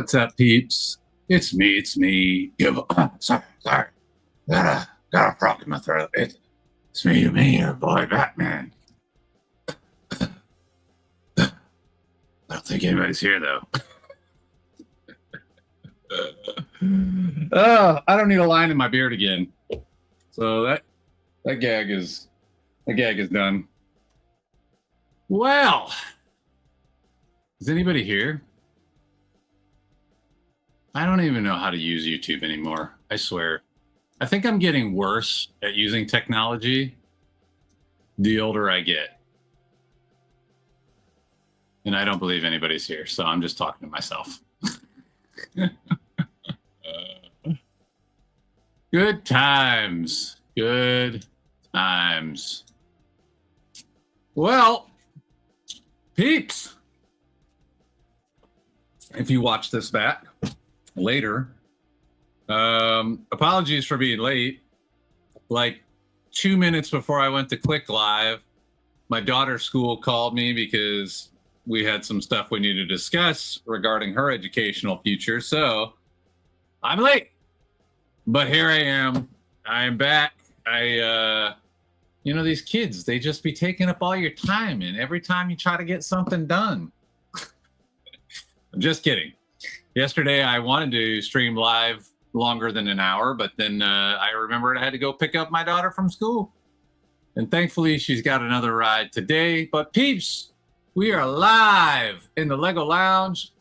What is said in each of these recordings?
What's up, peeps? It's me. Sorry. Got a frog in my throat. It's me, your boy, Batman. I don't think anybody's here, though. I don't need a line in my beard again. So that gag is done. Well, is anybody here? I don't even know how to use YouTube anymore. I swear. I think I'm getting worse at using technology the older I get. And I don't believe anybody's here, so I'm just talking to myself. Good times. Good times. Well, peeps, if you watch this back later, apologies for being late. Like 2 minutes before I went to Click Live, my daughter's school called me because we had some stuff we needed to discuss regarding her educational future. So I'm late, but here I am. I am back. These kids, they just be taking up all your time, and every time you try to get something done. I'm just kidding. Yesterday, I wanted to stream live longer than an hour, but then I remembered I had to go pick up my daughter from school. And thankfully, she's got another ride today. But peeps, we are live in the Lego Lounge.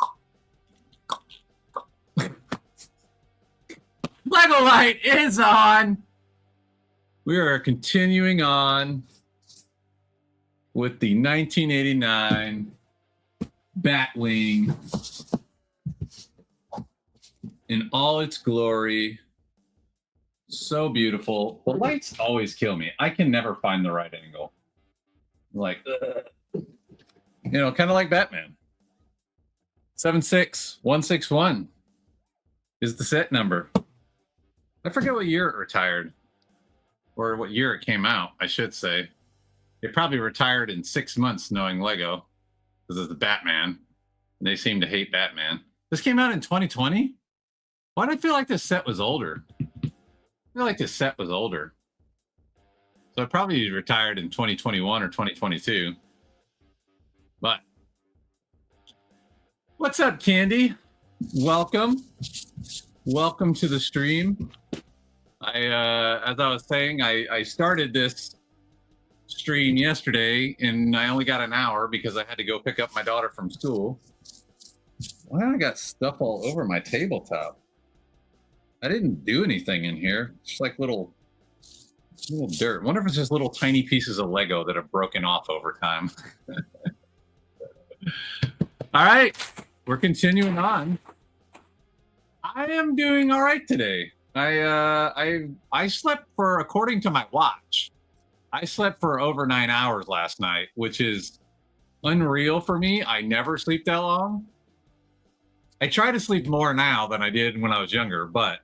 Lego Light is on. We are continuing on with the 1989 Batwing in all its glory. So beautiful. The lights always kill me. I can never find the right angle. Like, kind of like Batman. 76161 is the set number. I forget what year it retired, or what year it came out, I should say. It probably retired in 6 months, knowing Lego, because it's the Batman. And they seem to hate Batman. This came out in 2020? Why do I feel like this set was older? I feel like this set was older. So it probably retired in 2021 or 2022. But what's up, Candy? Welcome. Welcome to the stream. As I was saying, I started this stream yesterday, and I only got an hour because I had to go pick up my daughter from school. Why do I got stuff all over my tabletop? I didn't do anything in here. Just like little dirt. I wonder if it's just little tiny pieces of Lego that have broken off over time. All right, we're continuing on. I am doing all right today. I slept for, according to my watch, I slept for over 9 hours last night, which is unreal for me. I never sleep that long. I try to sleep more now than I did when I was younger, but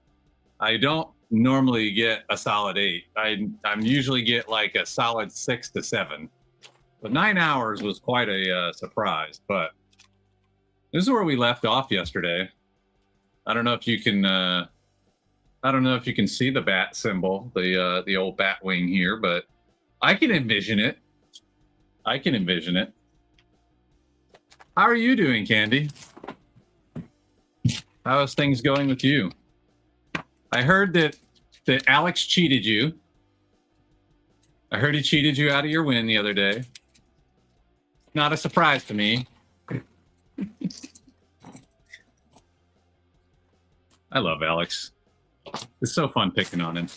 I don't normally get a solid 8. I'm usually get like a solid 6 to 7. But 9 hours was quite a surprise. But this is where we left off yesterday. I don't know if you can. I don't know if you can see the bat symbol, the old Batwing here, but I can envision it. I can envision it. How are you doing, Candy? How is things going with you? I heard that Alex cheated you. I heard he cheated you out of your win the other day. Not a surprise to me. I love Alex. It's so fun picking on him.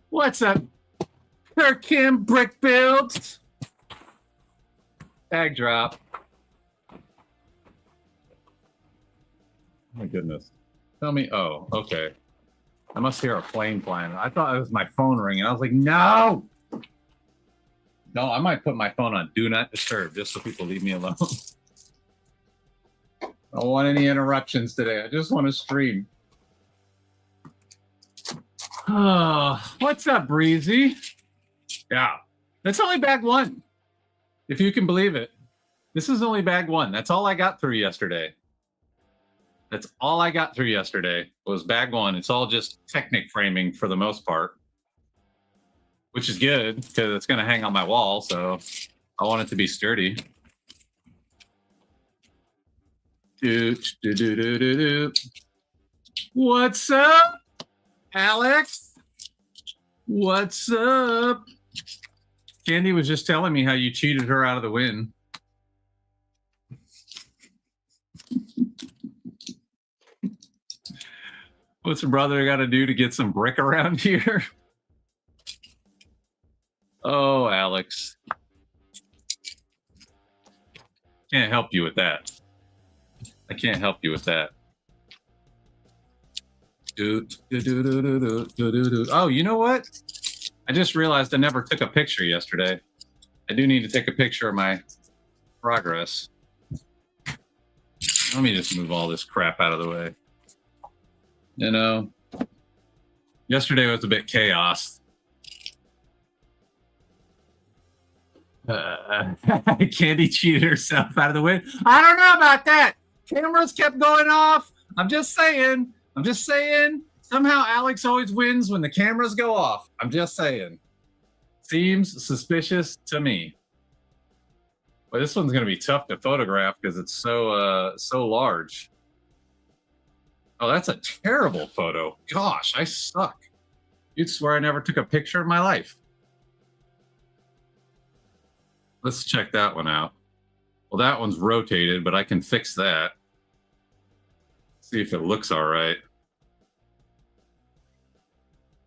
What's up, Kim Brick Builds? Tag drop. Oh my goodness. Tell me. Oh, okay. I must hear a plane flying. I thought it was my phone ringing. I was like, no. No, I might put my phone on Do Not Disturb just so people leave me alone. I don't want any interruptions today. I just want to stream. Oh, what's up, Breezy? Yeah, that's only back one, if you can believe it. This is only bag one. That's all I got through yesterday. That's all I got through yesterday was bag one. It's all just Technic framing for the most part, which is good because it's going to hang on my wall. So I want it to be sturdy. What's up, Alex? What's up? Candy was just telling me how you cheated her out of the win. What's a brother got to do to get some brick around here? Oh, Alex. Can't help you with that. I can't help you with that. Oh, you know what? I just realized I never took a picture yesterday. I do need to take a picture of my progress. Let me just move all this crap out of the way. You know, yesterday was a bit chaos. Candy cheated herself out of the win. I don't know about that. Cameras kept going off. I'm just saying. Somehow Alex always wins when the cameras go off. I'm just saying. Seems suspicious to me. But this one's going to be tough to photograph because it's so large. Oh, that's a terrible photo. Gosh, I suck. You'd swear I never took a picture in my life. Let's check that one out. Well, that one's rotated, but I can fix that. See if it looks all right.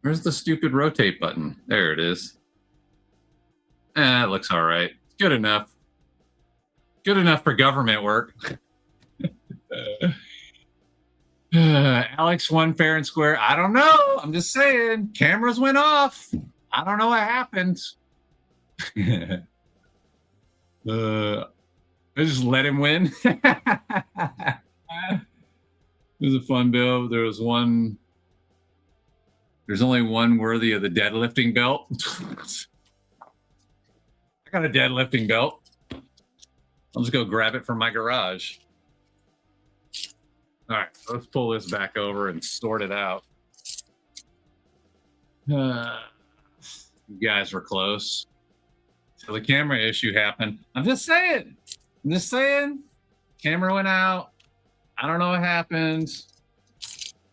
Where's the stupid rotate button? There it is. It looks all right. Good enough. Good enough for government work. Alex won fair and square. I don't know. I'm just saying. Cameras went off. I don't know what happened. I just let him win. It was a fun build. There's only one worthy of the deadlifting belt. I got a deadlifting belt. I'll just go grab it from my garage. All right, let's pull this back over and sort it out. You guys were close. So the camera issue happened. I'm just saying. Camera went out. I don't know what happened.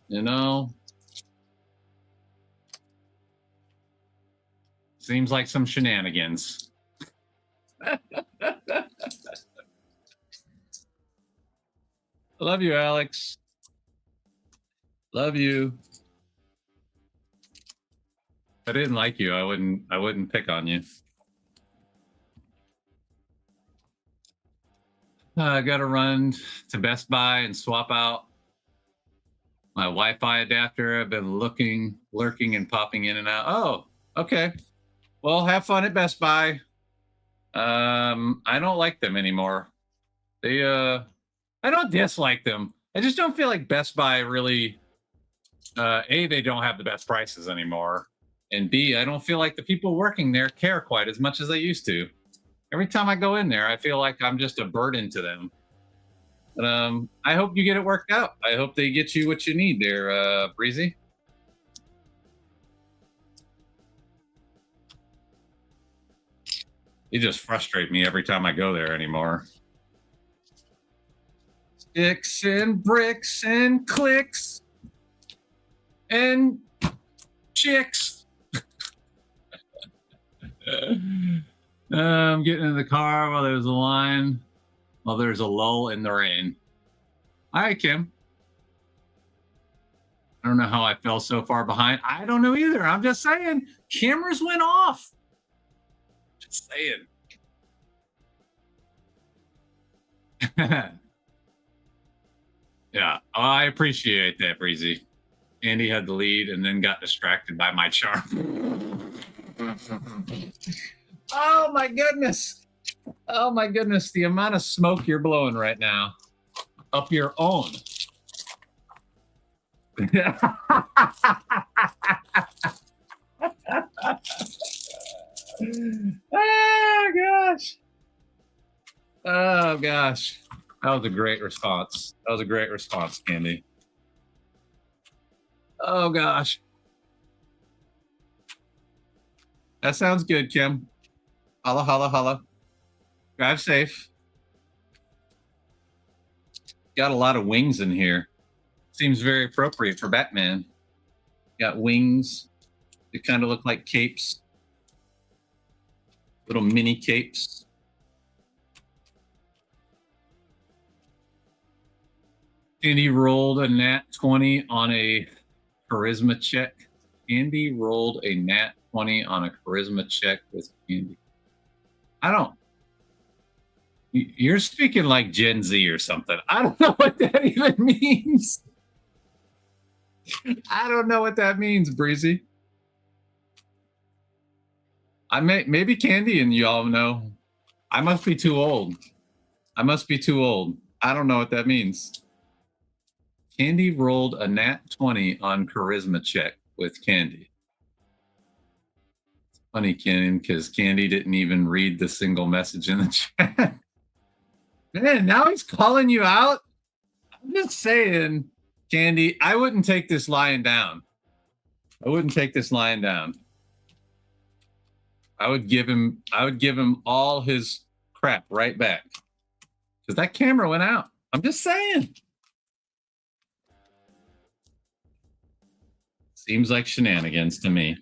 You know. Seems like some shenanigans. I love you, Alex. Love you. If I didn't like you, I wouldn't pick on you. I got to run to Best Buy and swap out my Wi-Fi adapter. I've been lurking and popping in and out. Oh, okay. Well, have fun at Best Buy. I don't like them anymore. I don't dislike them. I just don't feel like Best Buy really, A, they don't have the best prices anymore. And B, I don't feel like the people working there care quite as much as they used to. Every time I go in there, I feel like I'm just a burden to them. But I hope you get it worked out. I hope they get you what you need there, Breezy. You just frustrate me every time I go there anymore. Sticks and bricks and clicks and chicks. I'm getting in the car while there's a line. While there's a lull in the rain. Hi, Kim. I don't know how I fell so far behind. I don't know either. I'm just saying. Cameras went off. Just saying. Yeah, I appreciate that, Breezy. Andy had the lead and then got distracted by my charm. Oh my goodness. Oh my goodness. The amount of smoke you're blowing right now. Up your own. Oh gosh. Oh gosh. That was a great response. That was a great response, Candy. Oh gosh. That sounds good, Kim. Holla, holla, holla. Drive safe. Got a lot of wings in here. Seems very appropriate for Batman. Got wings. They kind of look like capes. Little mini capes. Andy rolled a nat 20 on a charisma check. Andy rolled a nat 20 on a charisma check with Candy. I don't. You're speaking like Gen Z or something. I don't know what that even means. I don't know what that means, Breezy. Maybe Candy and you all know. I must be too old. I must be too old. I don't know what that means. Candy rolled a nat 20 on charisma check with Candy. It's funny, Ken, because Candy didn't even read the single message in the chat. Man, now he's calling you out. I'm just saying, Candy, I wouldn't take this lying down. I wouldn't take this lying down. I would give him all his crap right back. Because that camera went out. I'm just saying. Seems like shenanigans to me.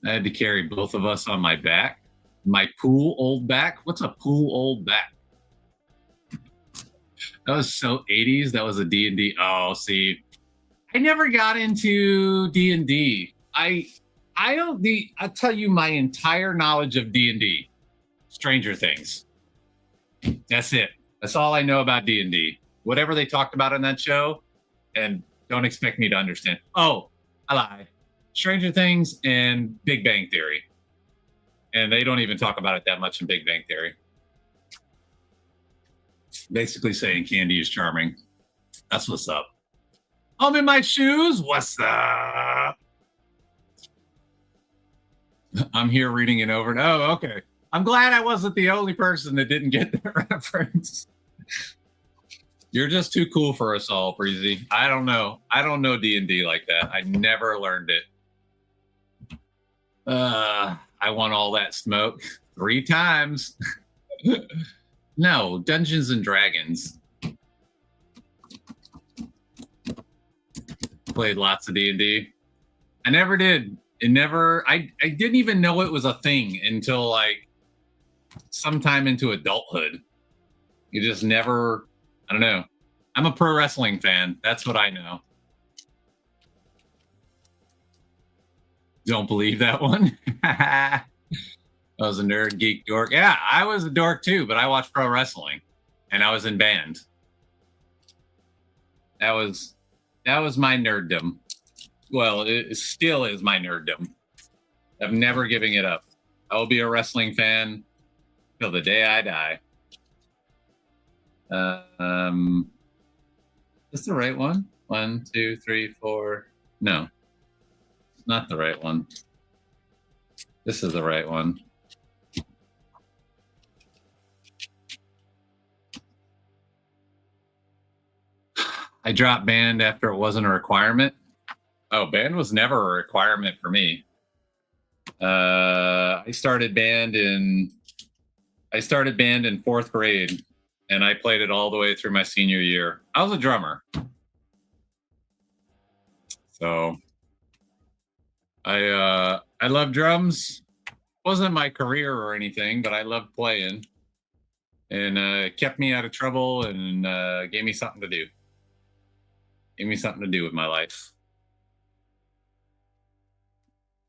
I had to carry both of us on my back. My pool old back. What's a pool old back? That was so 80s. That was a D&D. Oh, see, I never got into D&D. I'll tell you my entire knowledge of D&D. Stranger Things. That's it. That's all I know about D&D. Whatever they talked about in that show, and don't expect me to understand. Oh, I lied. Stranger Things and Big Bang Theory. And they don't even talk about it that much in Big Bang Theory. Basically saying Candy is charming. That's what's up. I'm in my shoes. What's up? I'm here reading it over. Oh, okay. I'm glad I wasn't the only person that didn't get the reference. You're just too cool for us all, Breezy. I don't know. I don't know D&D like that. I never learned it. I want all that smoke 3 times. No, Dungeons and Dragons. Played lots of D&D. I never did. I didn't even know it was a thing until like sometime into adulthood. You just never, I don't know. I'm a pro wrestling fan. That's what I know. Don't believe that one? I was a nerd, geek, dork. Yeah, I was a dork too, but I watched pro wrestling and I was in band. That was my nerddom. Well, it still is my nerddom. I'm never giving it up. I will be a wrestling fan till the day I die. Is this the right one? 1, 2, 3, 4. No, it's not the right one. This is the right one. I dropped band after it wasn't a requirement. Oh, band was never a requirement for me. I started band in 4th grade, and I played it all the way through my senior year. I was a drummer. So I love drums. Wasn't my career or anything, but I loved playing, and it kept me out of trouble and gave me something to do. Gave me something to do with my life.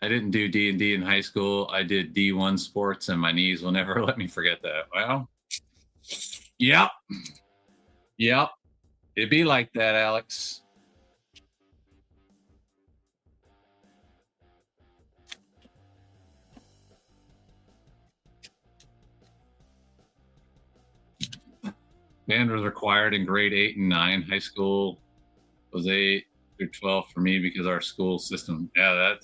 I didn't do D&D in high school. I did D1 sports, and my knees will never let me forget that. Well, yep. It'd be like that, Alex. Band was required in grade 8 and 9. High school was 8 through 12 for me because our school system. Yeah,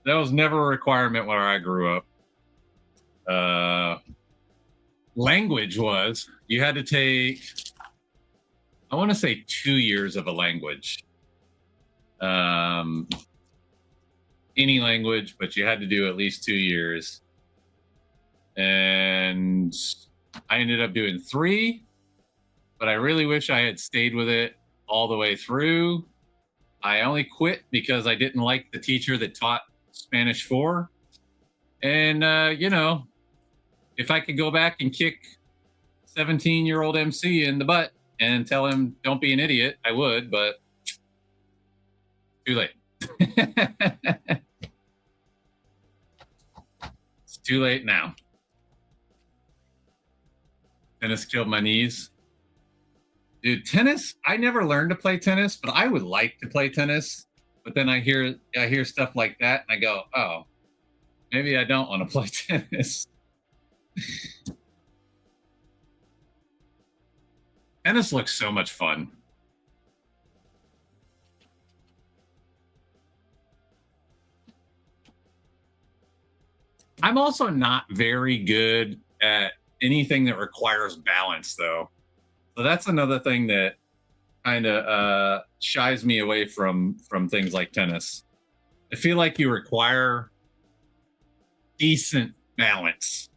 That was never a requirement where I grew up. Language was, you had to take, I want to say 2 years of a language. Any language, but you had to do at least 2 years. And I ended up doing 3, but I really wish I had stayed with it all the way through. I only quit because I didn't like the teacher that taught Spanish 4. And, if I could go back and kick 17-year-old MC in the butt and tell him, don't be an idiot, I would, but too late. It's too late now. Tennis killed my knees. Dude, tennis, I never learned to play tennis, but I would like to play tennis. But then I hear stuff like that and I go, oh, maybe I don't want to play tennis. Tennis looks so much fun. I'm also not very good at anything that requires balance, though. So that's another thing that kind of shies me away from things like tennis. I feel like you require decent balance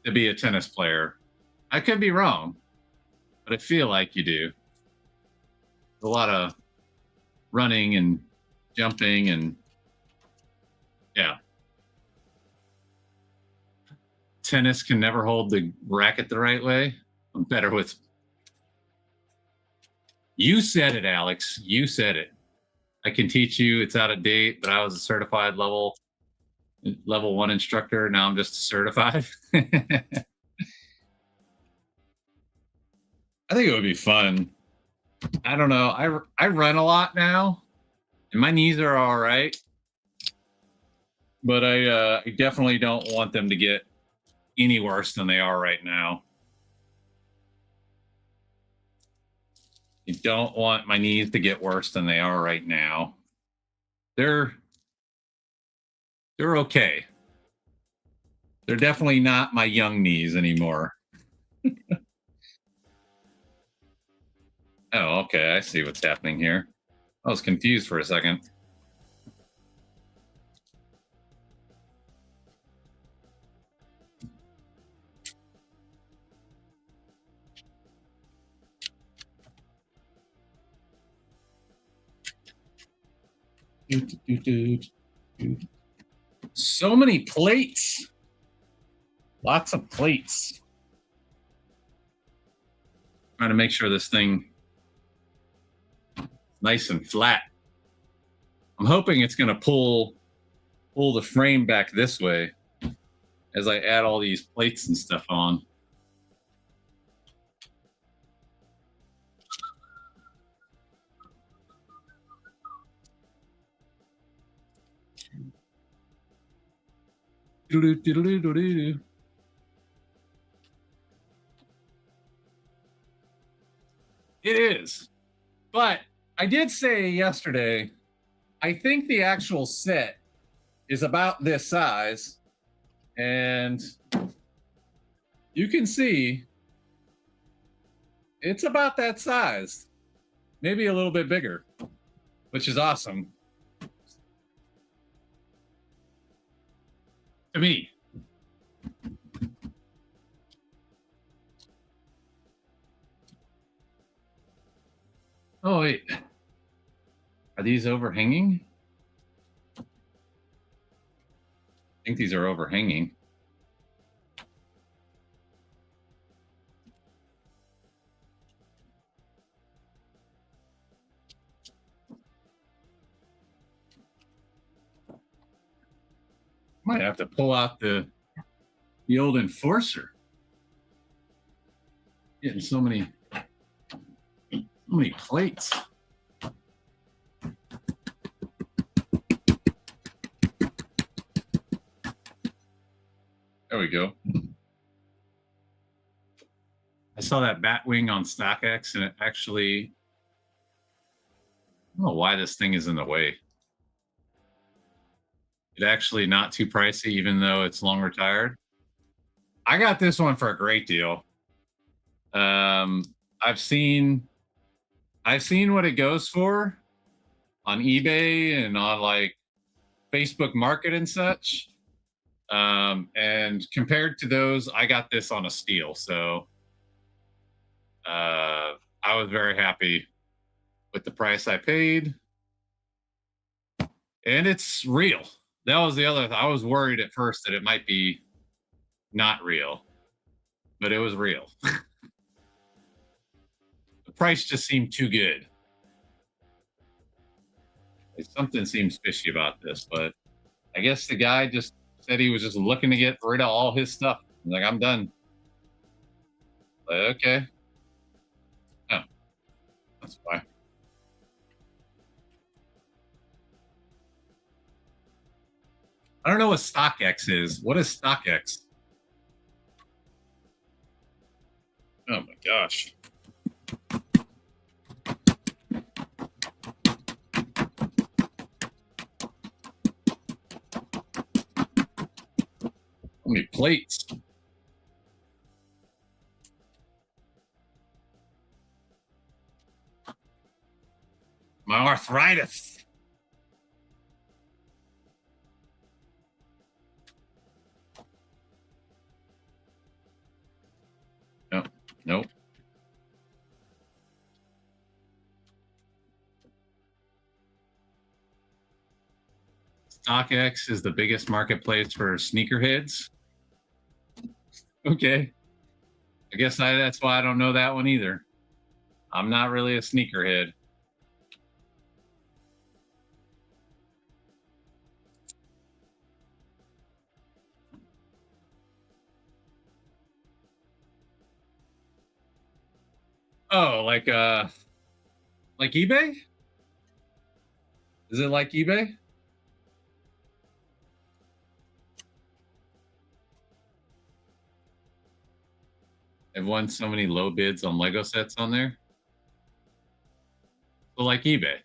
to be a tennis player. I could be wrong, but I feel like you do. A lot of running and jumping and yeah. Tennis can never hold the racket the right way. I'm better with. You said it, Alex. You said it. I can teach you. It's out of date, but I was a certified level 1 instructor. Now I'm just certified. I think it would be fun. I don't know. I run a lot now, and my knees are all right, but I definitely don't want them to get any worse than they are right now. You don't want my knees to get worse than they are right now. They're okay. They're definitely not my young knees anymore. Oh, okay. I see what's happening here. I was confused for a second. So many plates. Lots of plates. Trying to make sure this thing is nice and flat. I'm hoping it's going to pull the frame back this way as I add all these plates and stuff on. It is. But I did say yesterday, I think the actual set is about this size. And you can see it's about that size, maybe a little bit bigger, which is awesome. To me. Oh, wait. Are these overhanging? I think these are overhanging. Might have to pull out the old enforcer. Getting so many plates. There we go. I saw that Batwing on StockX, and it actually, I don't know why this thing is in the way. It's actually not too pricey, even though it's long retired. I got this one for a great deal. I've seen what it goes for on eBay and on like Facebook Market and such. And compared to those, I got this on a steal. So I was very happy with the price I paid. And it's real. That was the other. I was worried at first that it might be not real, but it was real. The price just seemed too good. Something seems fishy about this, but I guess the guy just said he was just looking to get rid of all his stuff. Like, I'm done. Like, okay. Oh, that's fine. I don't know what StockX is. What is StockX? Oh my gosh. How many plates? My arthritis. No, nope. StockX is the biggest marketplace for sneakerheads. Okay. I guess that's why I don't know that one either. I'm not really a sneakerhead. Oh, like eBay? Is it like eBay? I've won so many low bids on Lego sets on there. So like eBay.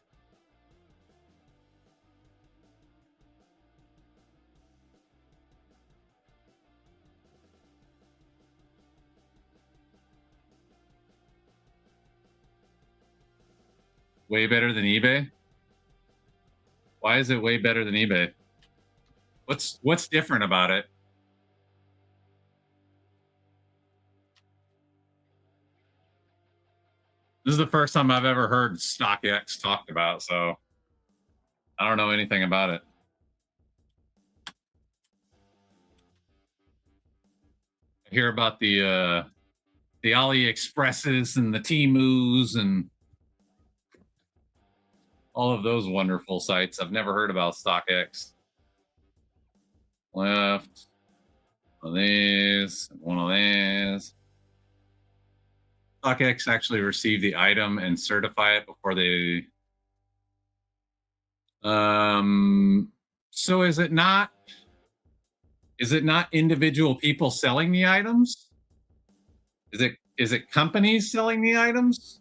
Way better than eBay? Why is it way better than eBay? What's different about it? This is the first time I've ever heard StockX talked about, so I don't know anything about it. I hear about the AliExpresses and the Temus and all of those wonderful sites. I've never heard about StockX. Left. One of these. One of these. StockX actually receive the item and certify it before they. So is it not? Is it not individual people selling the items? Is it companies selling the items?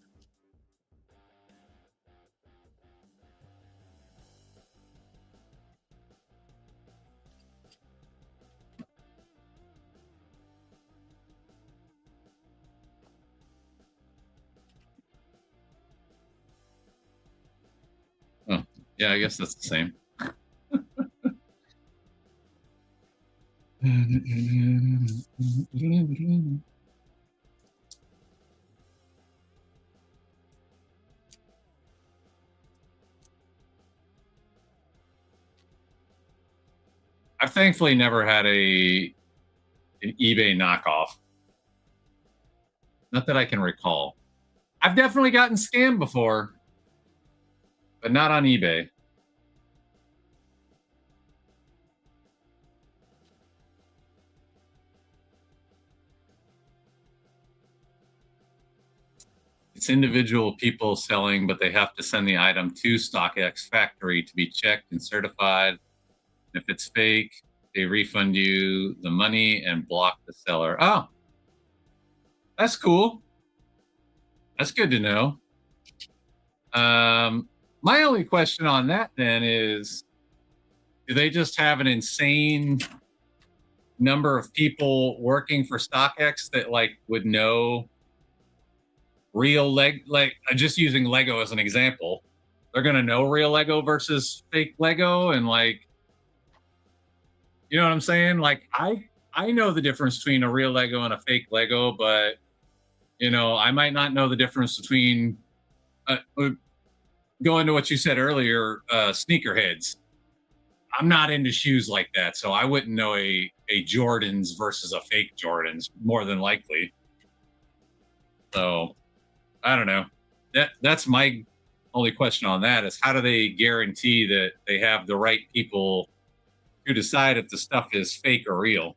Oh, yeah, I guess that's the same. I've thankfully never had an eBay knockoff. Not that I can recall. I've definitely gotten scammed before, but not on eBay. It's individual people selling, but they have to send the item to StockX factory to be checked and certified. If it's fake, they refund you the money and block the seller. Oh, that's cool. That's good to know. My only question on that then is, Do they just have an insane number of people working for StockX that like would know real just using Lego as an example, they're gonna know real Lego versus fake Lego, and like, you know what I'm saying? Like I know the difference between a real Lego and a fake Lego, but you know, I might not know the difference between going to what you said earlier, sneakerheads. I'm not into shoes like that, so I wouldn't know a Jordans versus a fake Jordans more than likely. So I don't know. That's my only question on that is how do they guarantee that they have the right people to decide if the stuff is fake or real?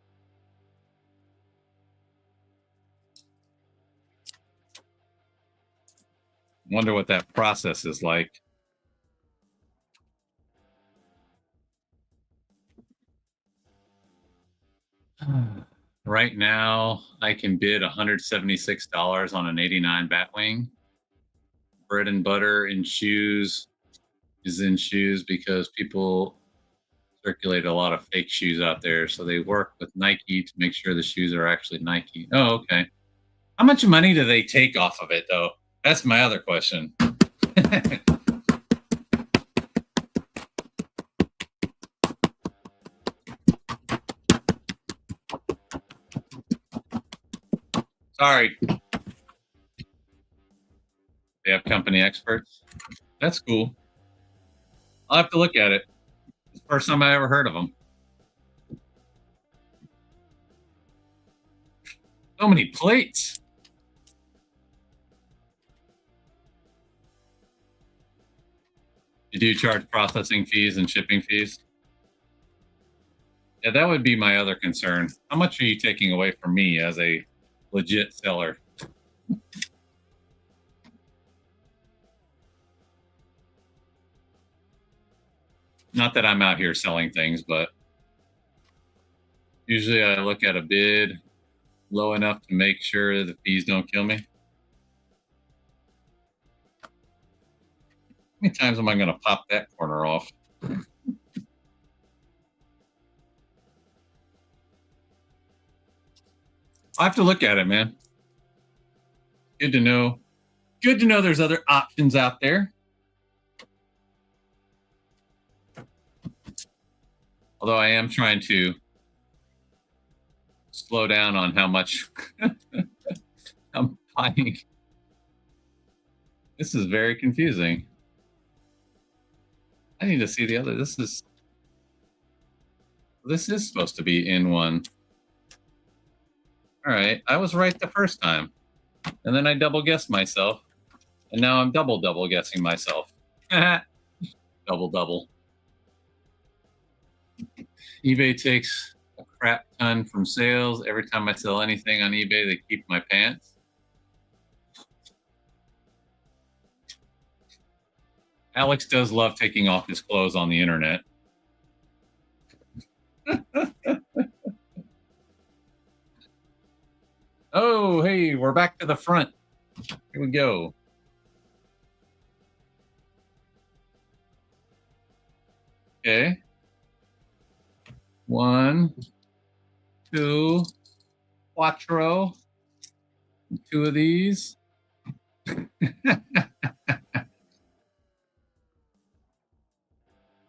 Wonder what that process is like. Right now, I can bid $176 on an 89 Batwing. Bread and butter in shoes is in shoes because people circulate a lot of fake shoes out there. So they work with Nike to make sure the shoes are actually Nike. Oh, okay. How much money do they take off of it, though? That's my other question. Sorry. They have company experts. That's cool. I'll have to look at it. It's the first time I ever heard of them. So many plates. You do charge processing fees and shipping fees? Yeah, that would be my other concern. How much are you taking away from me as a legit seller? Not that I'm out here selling things, but usually I look at a bid low enough to make sure the fees don't kill me. How many times am I going to pop that corner off? I have to look at it, man. Good to know. Good to know there's other options out there. Although I am trying to slow down on how much I'm buying. This is very confusing. I need to see the other. This is supposed to be in one. All right, I was right the first time. And then I double guessed myself. And now I'm double guessing myself. Double. eBay takes a crap ton from sales. Every time I sell anything on eBay, they keep my pants. Alex does love taking off his clothes on the internet. Oh, hey, we're back to the front. Here we go. Okay. 1, 2, quattro. 2 of these.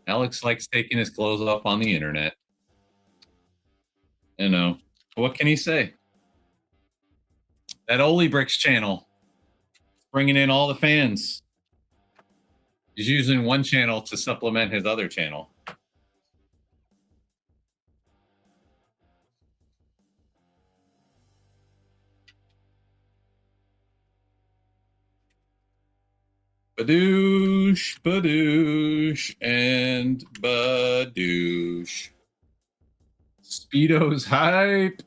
Alex likes taking his clothes off on the internet. You know, what can he say? That Oli Bricks channel, bringing in all the fans. He's using one channel to supplement his other channel. Badoosh, badoosh, and badoosh. Speedo's hype.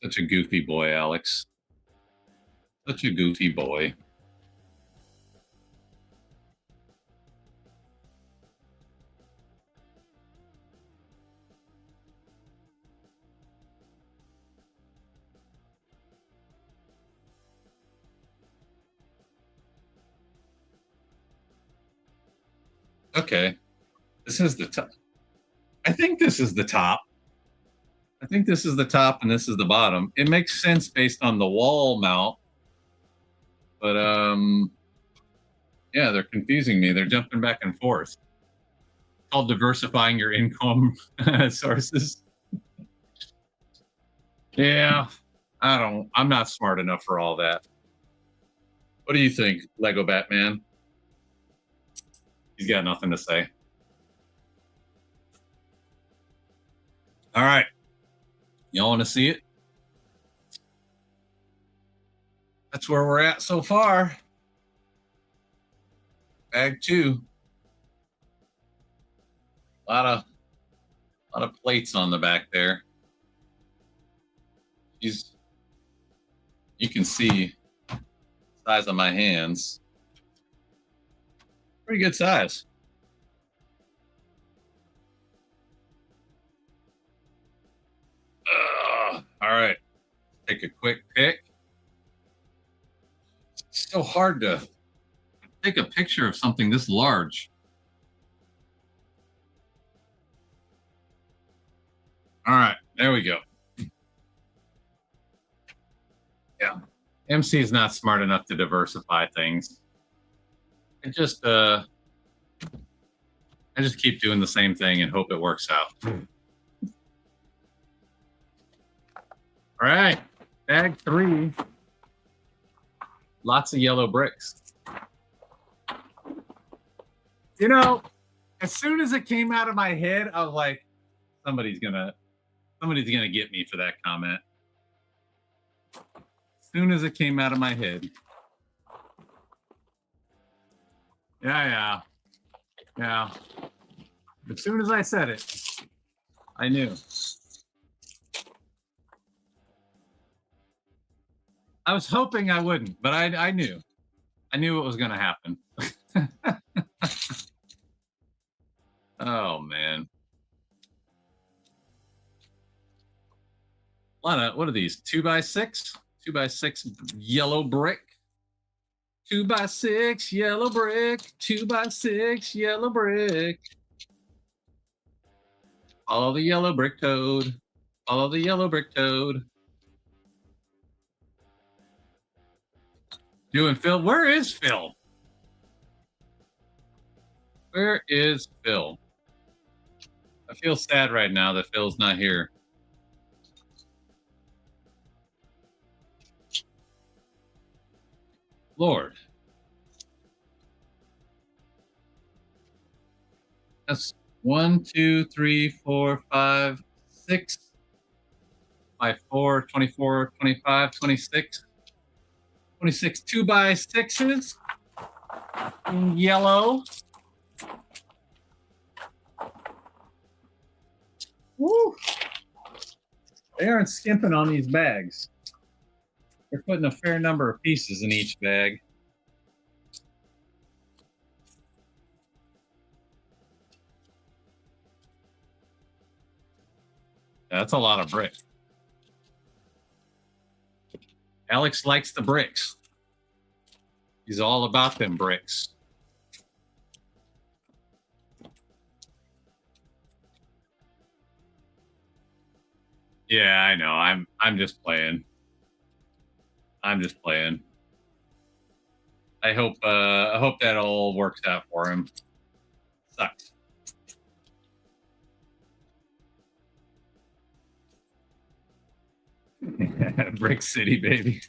Such a goofy boy, Alex. Such a goofy boy. Okay. This is the top. I think this is the top. I think this is the top and this is the bottom. It makes sense based on the wall mount. But yeah, they're confusing me. They're jumping back and forth. It's called diversifying your income sources. Yeah, I'm not smart enough for all that. What do you think, Lego Batman? He's got nothing to say. All right. Y'all want to see it? That's where we're at so far. Bag 2. A lot of plates on the back there. You can see the size of my hands. Pretty good size. All right. Take a quick pick. It's so hard to take a picture of something this large. All right, there we go. Yeah, MC is not smart enough to diversify things. I just keep doing the same thing and hope it works out. All right, bag 3. Lots of yellow bricks. You know, as soon as it came out of my head, I was like, somebody's gonna get me for that comment. As soon as it came out of my head. Yeah. As soon as I said it, I knew. I was hoping I wouldn't, but I knew. I knew what was going to happen. Oh, man. What are these? 2x6? 2x6 yellow brick. 2x6 yellow brick. 2x6 yellow brick. Follow the yellow brick toad. Follow the yellow brick toad. Doing Phil. Where is Phil? Where is Phil? I feel sad right now that Phil's not here. Lord. That's 1, 2, 3, 4, 5, 6 by 4, 24, 25, 26. 26 2x6s in yellow. Woo! They aren't skimping on these bags. They're putting a fair number of pieces in each bag. That's a lot of brick. Alex likes the bricks. He's all about them bricks. Yeah, I know. I'm just playing. I'm just playing. I hope that all works out for him. Sucks. Brick City, baby.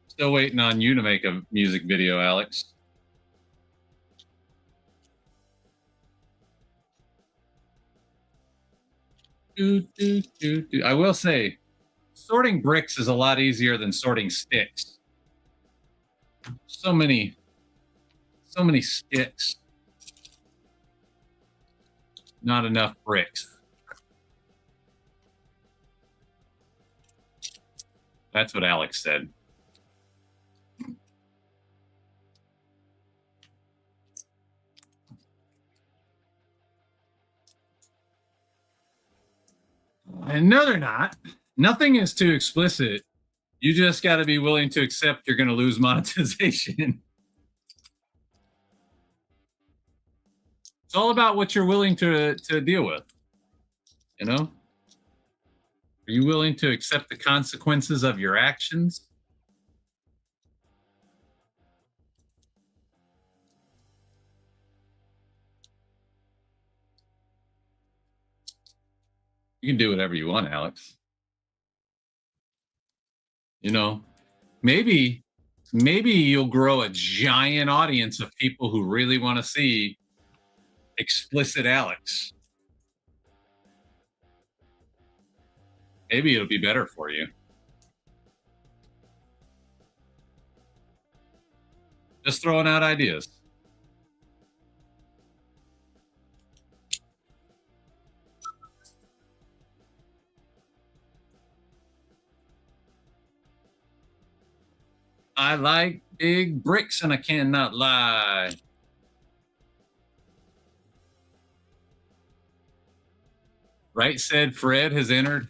Still waiting on you to make a music video, Alex. I will say, sorting bricks is a lot easier than sorting sticks. So many sticks. Not enough bricks. That's what Alex said. And no, they're not. Nothing is too explicit You just got to be willing to accept you're going to lose monetization. It's all about what you're willing to deal with. You know? Are you willing to accept the consequences of your actions? You can do whatever you want, Alex. You know, maybe you'll grow a giant audience of people who really want to see explicit Alex. Maybe it'll be better for you. Just throwing out ideas. I like big bricks and I cannot lie. Right Said Fred has entered.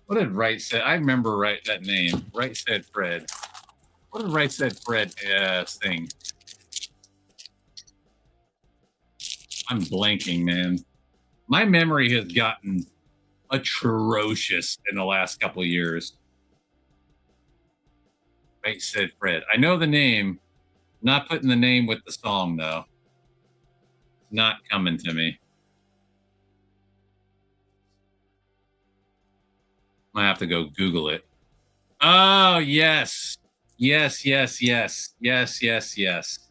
What did Right Said? I remember that name. Right Said Fred. What did Right Said Fred thing? I'm blanking, man. My memory has gotten atrocious in the last couple of years. Right Said Fred. I know the name. Not putting the name with the song, though. It's not coming to me. I have to go Google it. Oh, yes. Yes, yes, yes. Yes, yes, yes.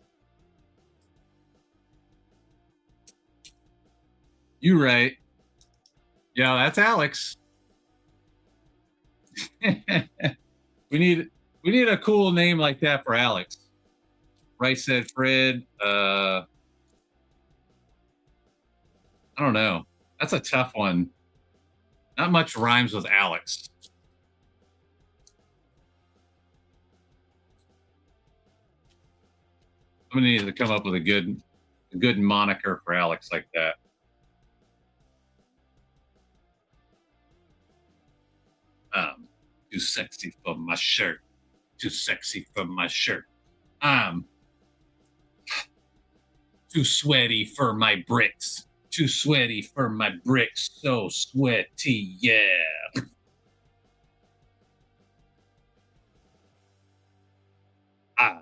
You right. Yeah, that's Alex. we need a cool name like that for Alex. Right Said Fred. I don't know. That's a tough one. Not much rhymes with Alex. I'm gonna need to come up with a good moniker for Alex like that. Too sexy for my shirt. Too sexy for my shirt. Too sweaty for my bricks. Too sweaty for my bricks. So sweaty, yeah. I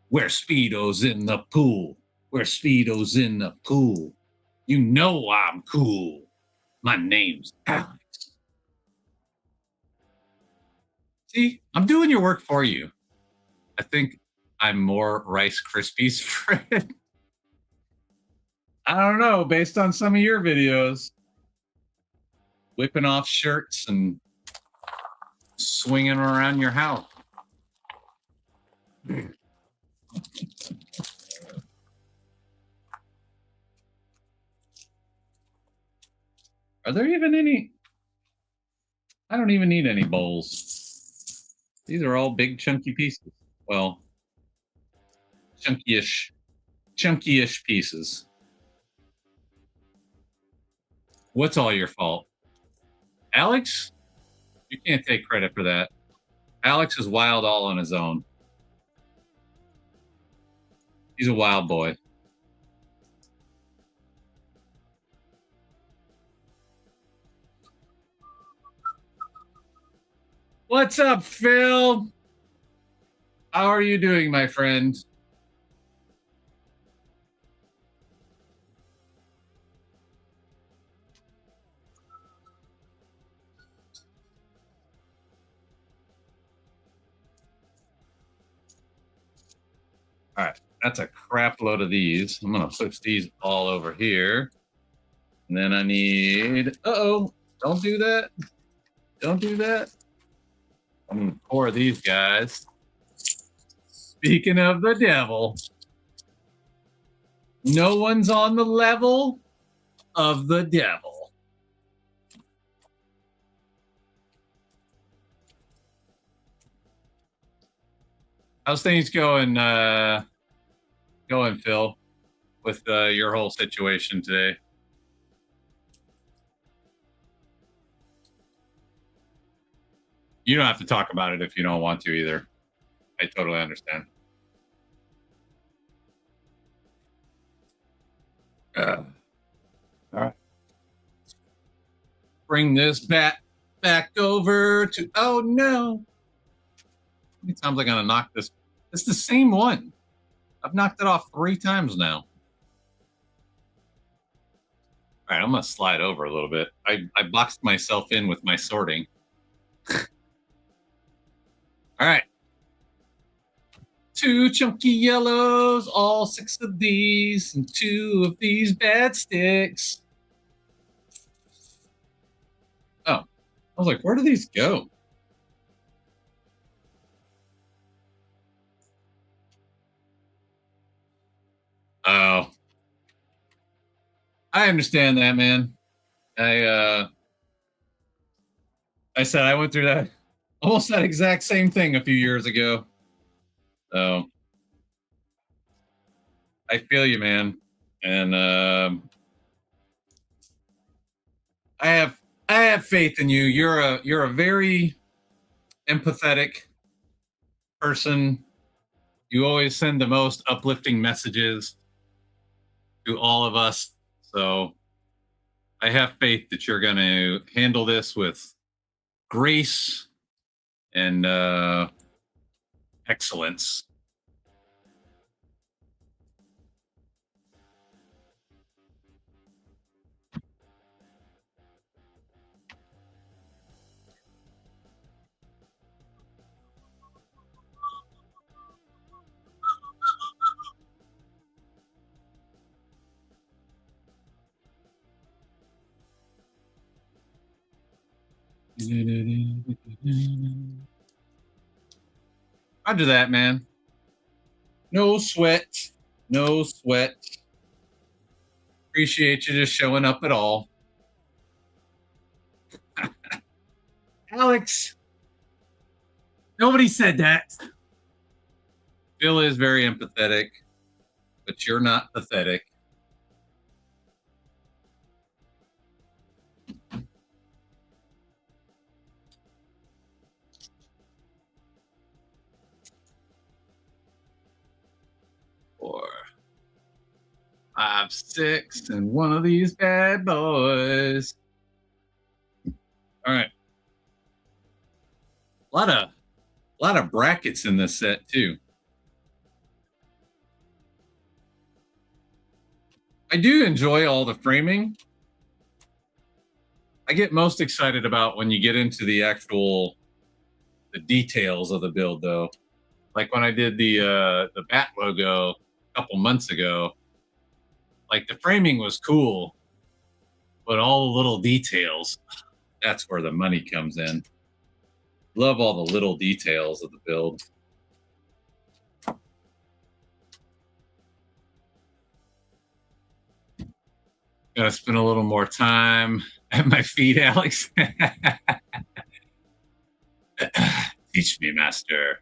wear Speedos in the pool. Wear Speedos in the pool. You know I'm cool. My name's Alex. See, I'm doing your work for you. I think I'm more Rice Krispies Fred. I don't know, based on some of your videos. Whipping off shirts and swinging around your house. Are there even any? I don't even need any bowls. These are all big chunky pieces. Well, chunky-ish pieces. What's all your fault? Alex? You can't take credit for that. Alex is wild all on his own. He's a wild boy. What's up, Phil? How are you doing, my friend? All right, that's a crap load of these. I'm gonna push these all over here. And then I need, don't do that. Don't do that. I'm gonna pour these guys. Speaking of the devil, no one's on the level of the devil. How's things going, Phil, with your whole situation today? You don't have to talk about it if you don't want to either. I totally understand. All right. Bring this bat back over to. Oh no! How many times am I gonna knock this? It's the same one. I've knocked it off 3 times now. All right, I'm gonna slide over a little bit. I boxed myself in with my sorting. All right. 2 chunky yellows, all 6 of these, and 2 of these bad sticks. Oh, I was like, where do these go? Oh, I understand that, man. I said I went through that almost that exact same thing a few years ago. So I feel you, man, and I have faith in you. You're a very empathetic person. You always send the most uplifting messages to all of us. So I have faith that you're going to handle this with grace and excellence. Roger that, man. No sweat. No sweat. Appreciate you just showing up at all. Alex, nobody said that. Phil is very empathetic, but you're not pathetic. Four, 5, 6, and one of these bad boys. All right. A lot of brackets in this set too. I do enjoy all the framing. I get most excited about when you get into the details of the build, though. Like when I did the bat logo a couple months ago, like the framing was cool, but all the little details, that's where the money comes in. Love all the little details of the build. Gotta spend a little more time at my feet, Alex. Teach me, master.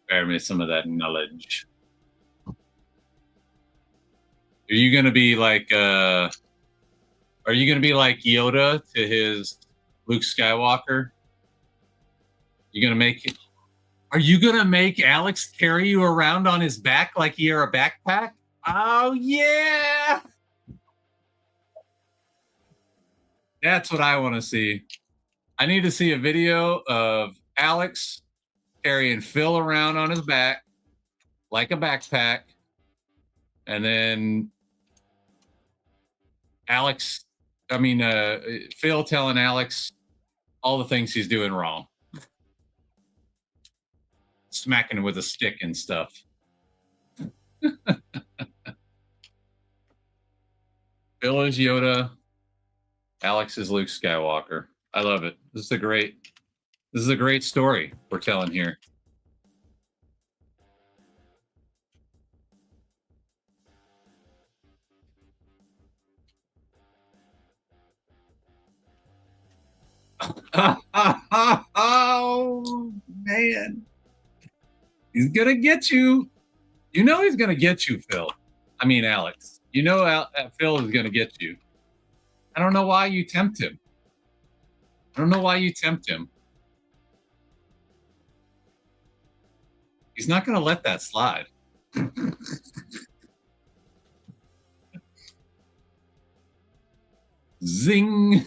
Spare me some of that knowledge. Are you gonna be like Yoda to his Luke Skywalker? Are you gonna make Alex carry you around on his back like you're a backpack? Oh yeah! That's what I want to see. I need to see a video of Alex carrying Phil around on his back like a backpack, and then Phil telling Alex all the things he's doing wrong, smacking him with a stick and stuff. Phil is Yoda. Alex is Luke Skywalker. I love it. This is a great story we're telling here. Oh man, he's gonna get you. You know he's gonna get you, Phil. I mean, Alex. You know Phil is gonna get you. I don't know why you tempt him. He's not going to let that slide. Zing.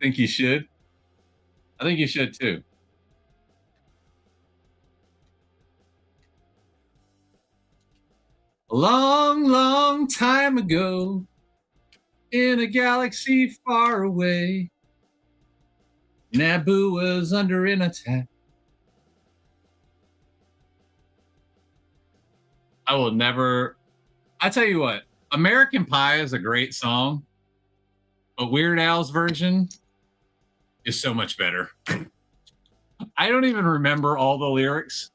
Think you should? I think you should too. A long, long time ago, in a galaxy far away, Naboo was under an attack. I will never. I tell you what, American Pie is a great song, but Weird Al's version is so much better. I don't even remember all the lyrics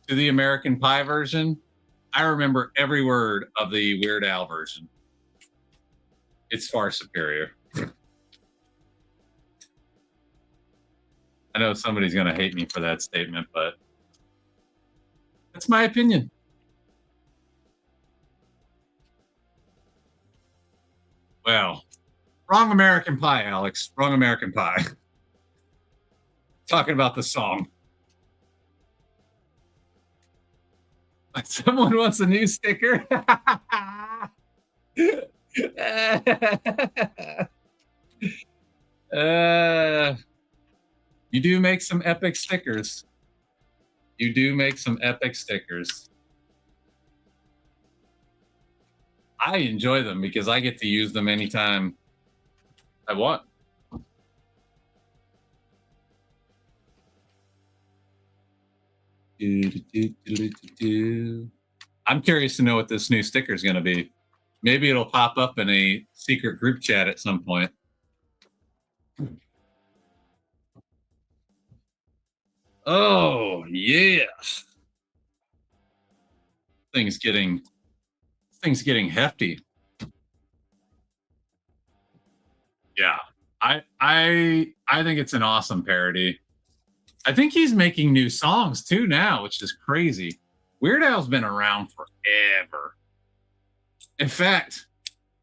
to the American Pie version. I remember every word of the Weird Al version. It's far superior. I know somebody's going to hate me for that statement, but that's my opinion. Well, wrong American Pie, Alex. Wrong American Pie. Talking about the song. Someone wants a new sticker. You do make some epic stickers. You do make some epic stickers. I enjoy them because I get to use them anytime I want. I'm curious to know what this new sticker is going to be. Maybe it'll pop up in a secret group chat at some point. Oh, yeah. Things getting hefty. Yeah. I think it's an awesome parody. I think he's making new songs too now, which is crazy. Weird Al's been around forever. In fact,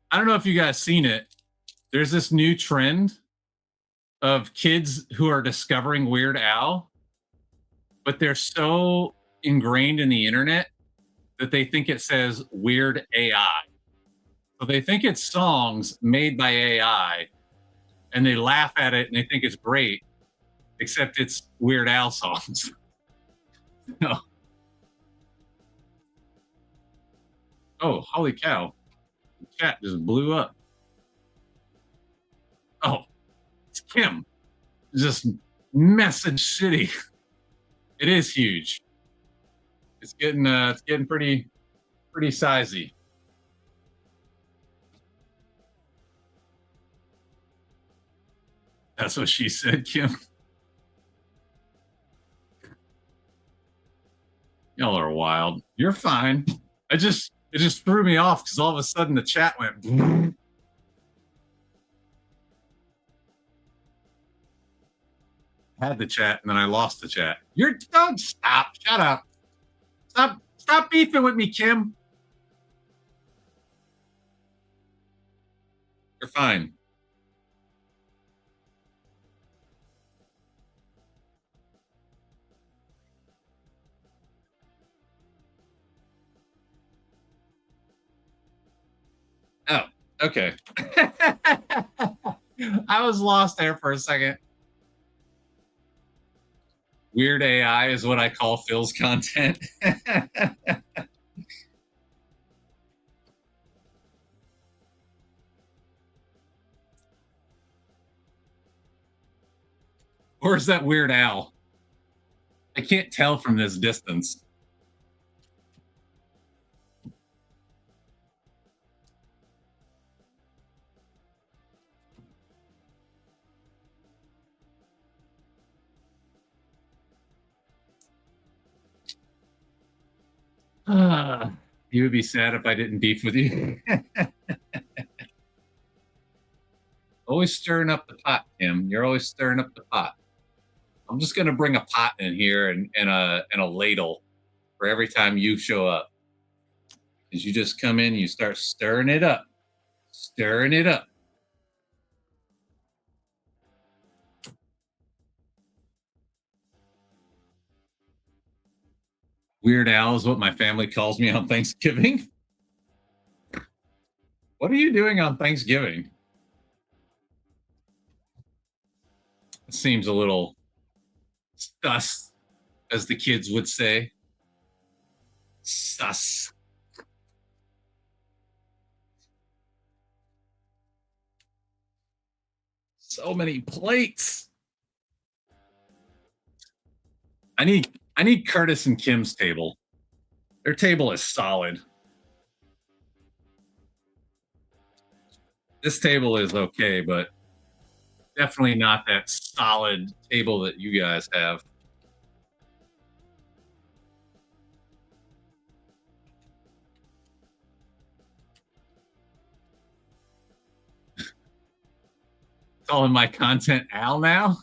I don't know if you guys seen it. There's this new trend of kids who are discovering Weird Al, but they're so ingrained in the internet that they think it says Weird AI. So they think it's songs made by AI, and they laugh at it and they think it's great, except it's Weird Al songs. No. Oh, holy cow. The chat just blew up. Oh, it's Kim. Just message city. It is huge. It's getting pretty sizey. That's what she said, Kim. Y'all are wild. You're fine. It just threw me off because all of a sudden the chat went. Had the chat and then I lost the chat. Don't stop. Shut up. Stop beefing with me, Kim. You're fine. Oh, okay. I was lost there for a second. Weird AI is what I call Phil's content. Or is that Weird Al? I can't tell from this distance. You would be sad if I didn't beef with you. Always stirring up the pot, Kim. You're always stirring up the pot. I'm just gonna bring a pot in here and a ladle for every time you show up. As you just come in, you start stirring it up. Stirring it up. Weird Al is what my family calls me on Thanksgiving. What are you doing on Thanksgiving? It seems a little sus, as the kids would say. Sus. So many plates. I need Curtis and Kim's table. Their table is solid. This table is okay, but definitely not that solid table that you guys have. Calling my content Al now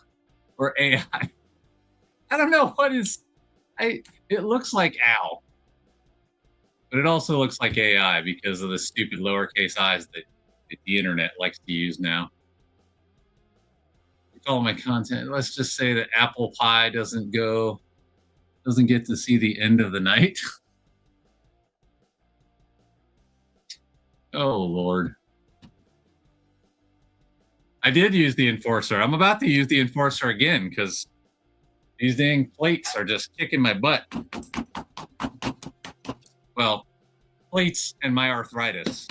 or AI? I don't know what is. It looks like Al, but it also looks like AI because of the stupid lowercase i's that the internet likes to use now. All my content. Let's just say that apple pie doesn't get to see the end of the night. Oh Lord. I did use the enforcer. I'm about to use the enforcer again because these dang plates are just kicking my butt. Well, plates and my arthritis.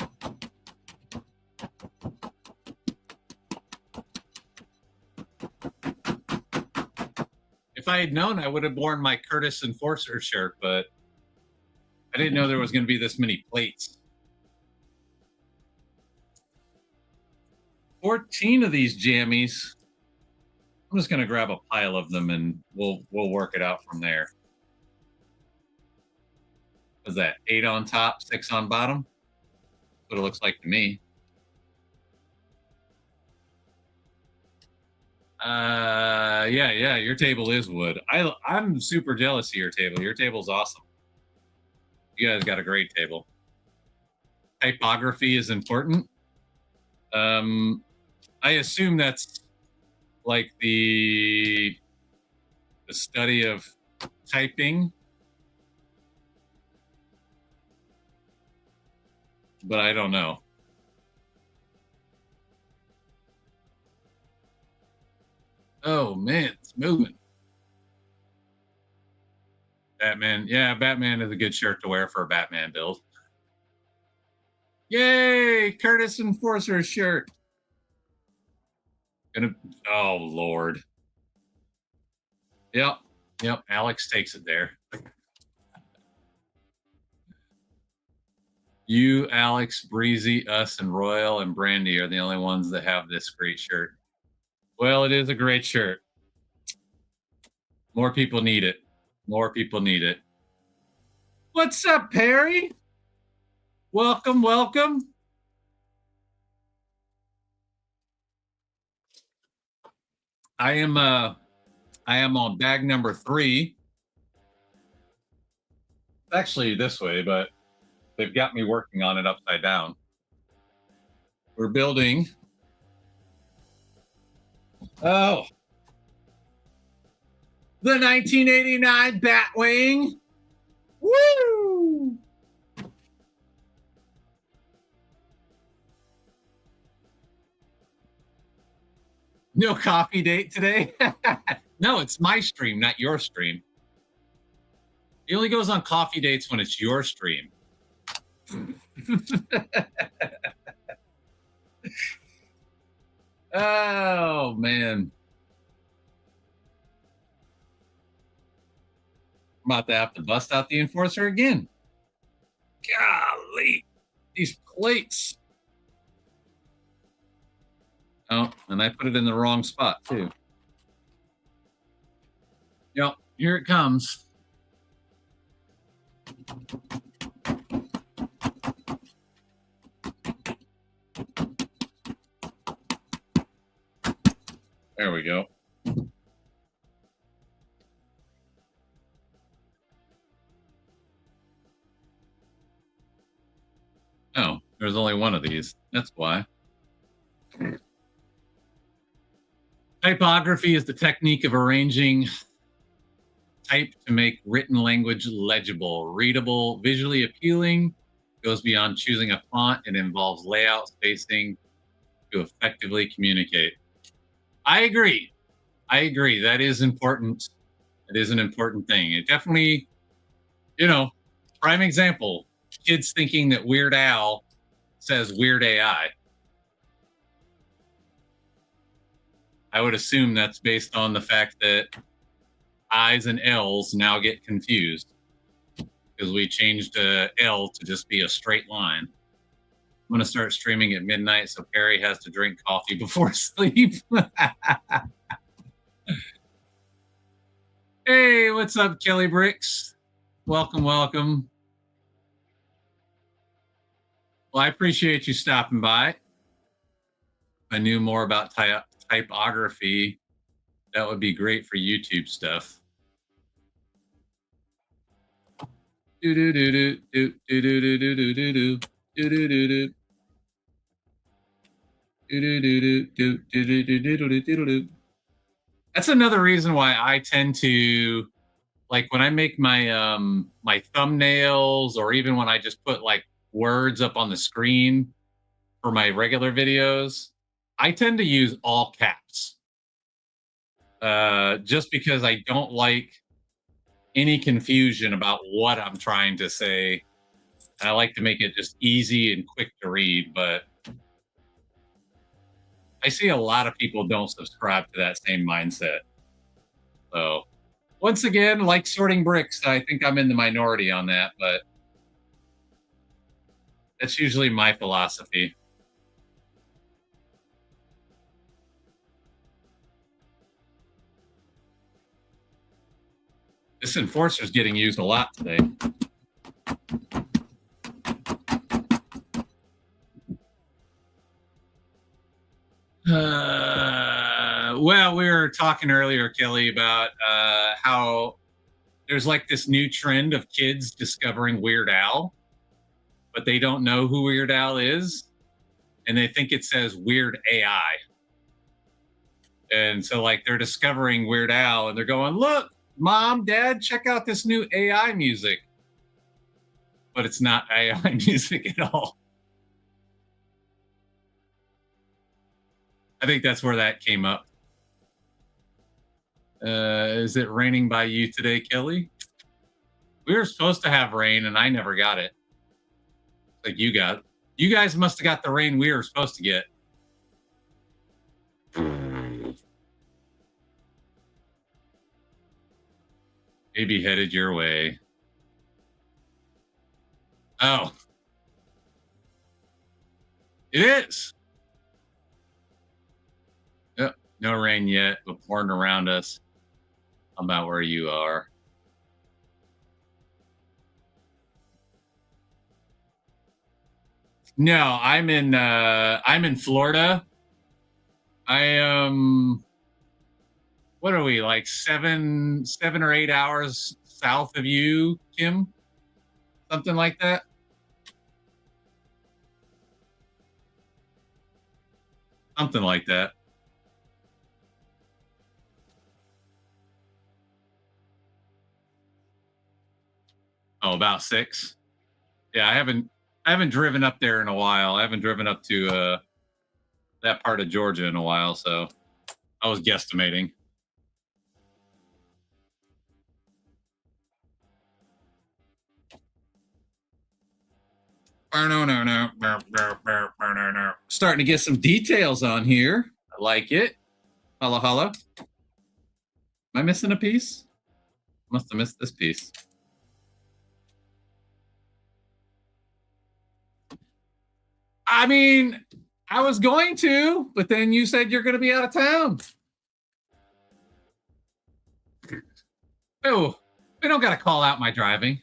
If I had known, I would have worn my Curtis Enforcer shirt, but I didn't know there was going to be this many plates. 14 of these jammies. I'm just going to grab a pile of them and we'll work it out from there. What's that? 8 on top, 6 on bottom? That's what it looks like to me. Yeah, your table is wood. I'm super jealous of your table. Your table's awesome. You guys got a great table. Typography is important. I assume that's like the study of typing, but I don't know. Oh man, it's moving. Batman, yeah, Batman is a good shirt to wear for a Batman build. Yay, Curtis Enforcer shirt. Oh Lord. Yep, Alex takes it there. You, Alex, Breezy, us, and Royal and Brandy are the only ones that have this great shirt. Well, it is a great shirt. More people need it. More people need it. What's up, Perry? Welcome, welcome. I am on bag number 3. It's actually this way, but they've got me working on it upside down. We're building. Oh, the 1989 Batwing. Woo! No coffee date today? No, it's my stream, not your stream. He only goes on coffee dates when it's your stream. Oh, man. I'm about to have to bust out the enforcer again. Golly, these plates. Oh, and I put it in the wrong spot, too. Yep, here it comes. There we go. Oh, there's only one of these. That's why. Typography is the technique of arranging type to make written language legible, readable, visually appealing. Goes beyond choosing a font. It involves layout, spacing to effectively communicate. I agree. I agree. That is important. It is an important thing. It definitely, prime example, kids thinking that Weird Al says Weird AI. I would assume that's based on the fact that I's and L's now get confused because we changed L to just be a straight line. I'm going to start streaming at midnight so Perry has to drink coffee before sleep. Hey, what's up, Kelly Bricks? Welcome, welcome. Well, I appreciate you stopping by. If I knew more about typography, that would be great for YouTube stuff. That's another reason why I tend to, like, when I make my my thumbnails, or even when I just put like words up on the screen for my regular videos, I tend to use all caps. Just because I don't like any confusion about what I'm trying to say. I like to make it just easy and quick to read, but I see a lot of people don't subscribe to that same mindset. So, once again, like sorting bricks, I think I'm in the minority on that, but that's usually my philosophy. This enforcer's getting used a lot today. Well, we were talking earlier, Kelly, about how there's like this new trend of kids discovering Weird Al, but they don't know who Weird Al is, and they think it says Weird AI. And so, like, they're discovering Weird Al, and they're going, "Look, Mom, Dad, check out this new AI music." But it's not AI music at all. I think that's where that came up. Is it raining by you today, Kelly? We were supposed to have rain, and I never got it. Like you got. You guys must have got the rain we were supposed to get. Maybe headed your way. Oh. It is. Yep. No rain yet, but pouring around us. About where you are. No, I'm in Florida. I am what are we, like 7 or 8 hours south of you, Kim? Something like that. Something like that. Oh, about 6. Yeah, I haven't driven up there in a while. I haven't driven up to that part of Georgia in a while, so I was guesstimating. Starting to get some details on here. I like it. Hello, hello. Am I missing a piece? Must have missed this piece. I mean, I was going to, but then you said you're going to be out of town. Oh, we don't got to call out my driving.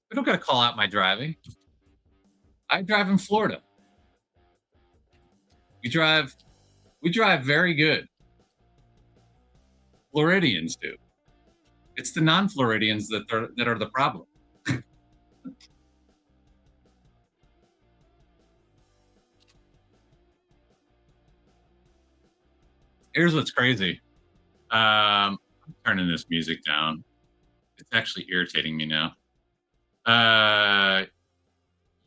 We don't got to call out my driving. I drive in Florida. We drive very good. Floridians do. It's the non-Floridians that are the problem. Here's what's crazy. I'm turning this music down. It's actually irritating me now.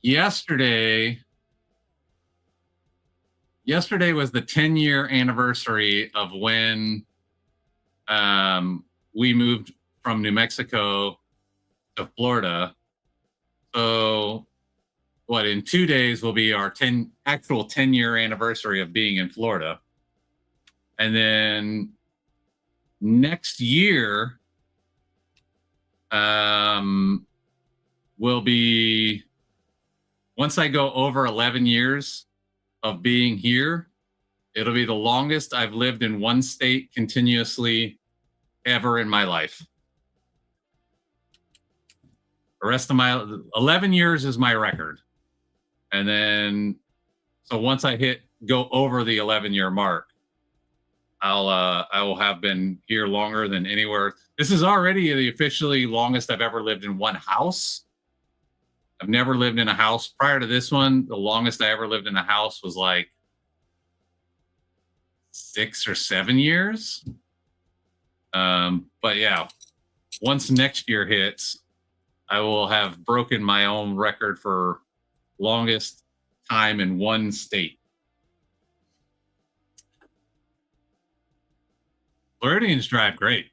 Yesterday was the 10-year anniversary of when we moved from New Mexico to Florida. So what, in 2 days will be our 10-year anniversary of being in Florida. And then next year will be, once I go over 11 years of being here, it'll be the longest I've lived in one state continuously ever in my life. The rest of my 11 years is my record. And then, so once I go over the 11-year mark, I will have been here longer than anywhere. This is already the officially longest I've ever lived in one house. I've never lived in a house prior to this one. The longest I ever lived in a house was like 6 or 7 years. But yeah, once next year hits, I will have broken my own record for longest time in one state. Floridians drive great.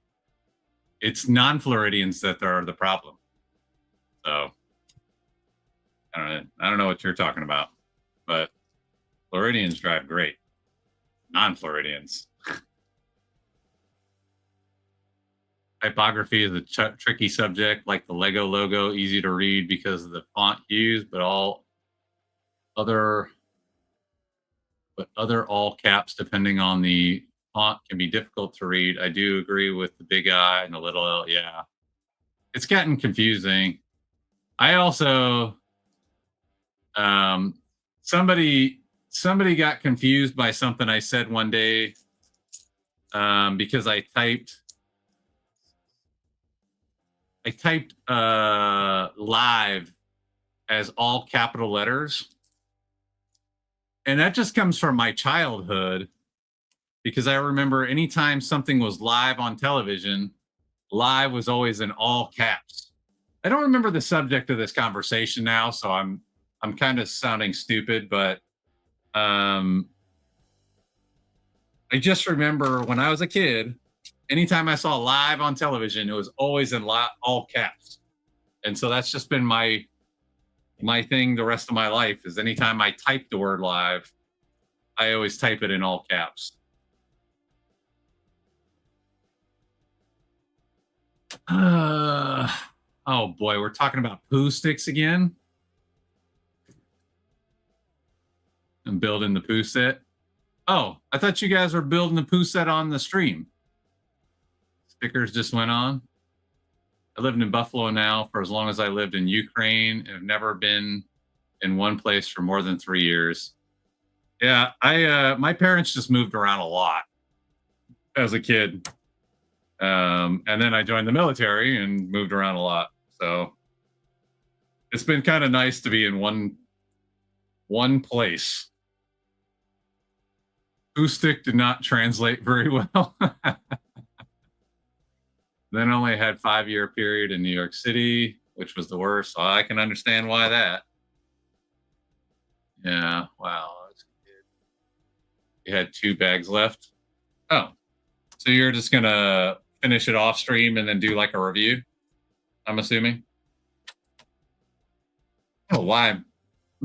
It's non-Floridians that are the problem. So I don't know what you're talking about, but Floridians drive great. Non-Floridians. Typography is a tricky subject, like the Lego logo, easy to read because of the font used, but other all caps, depending on the font, can be difficult to read. I do agree with the big I and the little L. Yeah, it's gotten confusing. I also, somebody got confused by something I said one day, because I typed live as all capital letters. And that just comes from my childhood, because I remember anytime something was live on television, live was always in all caps. I don't remember the subject of this conversation now, so I'm kind of sounding stupid, but I just remember when I was a kid, anytime I saw live on television, it was always in all caps. And so that's just been my thing the rest of my life, is anytime I type the word live, I always type it in all caps. Oh boy, we're talking about poo sticks again. I'm building the poo set. Oh, I thought you guys were building the poo set on the stream. Stickers just went on. I lived in Buffalo now for as long as I lived in Ukraine, and have never been in one place for more than 3 years. Yeah, my parents just moved around a lot as a kid. And then I joined the military and moved around a lot. So it's been kind of nice to be in one place. Poo stick did not translate very well. Then only had 5-year period in New York City, which was the worst. So I can understand why that. Yeah, wow. That's good. You had 2 bags left. Oh, so you're just gonna finish it off stream and then do like a review, I'm assuming. Oh, why? I'm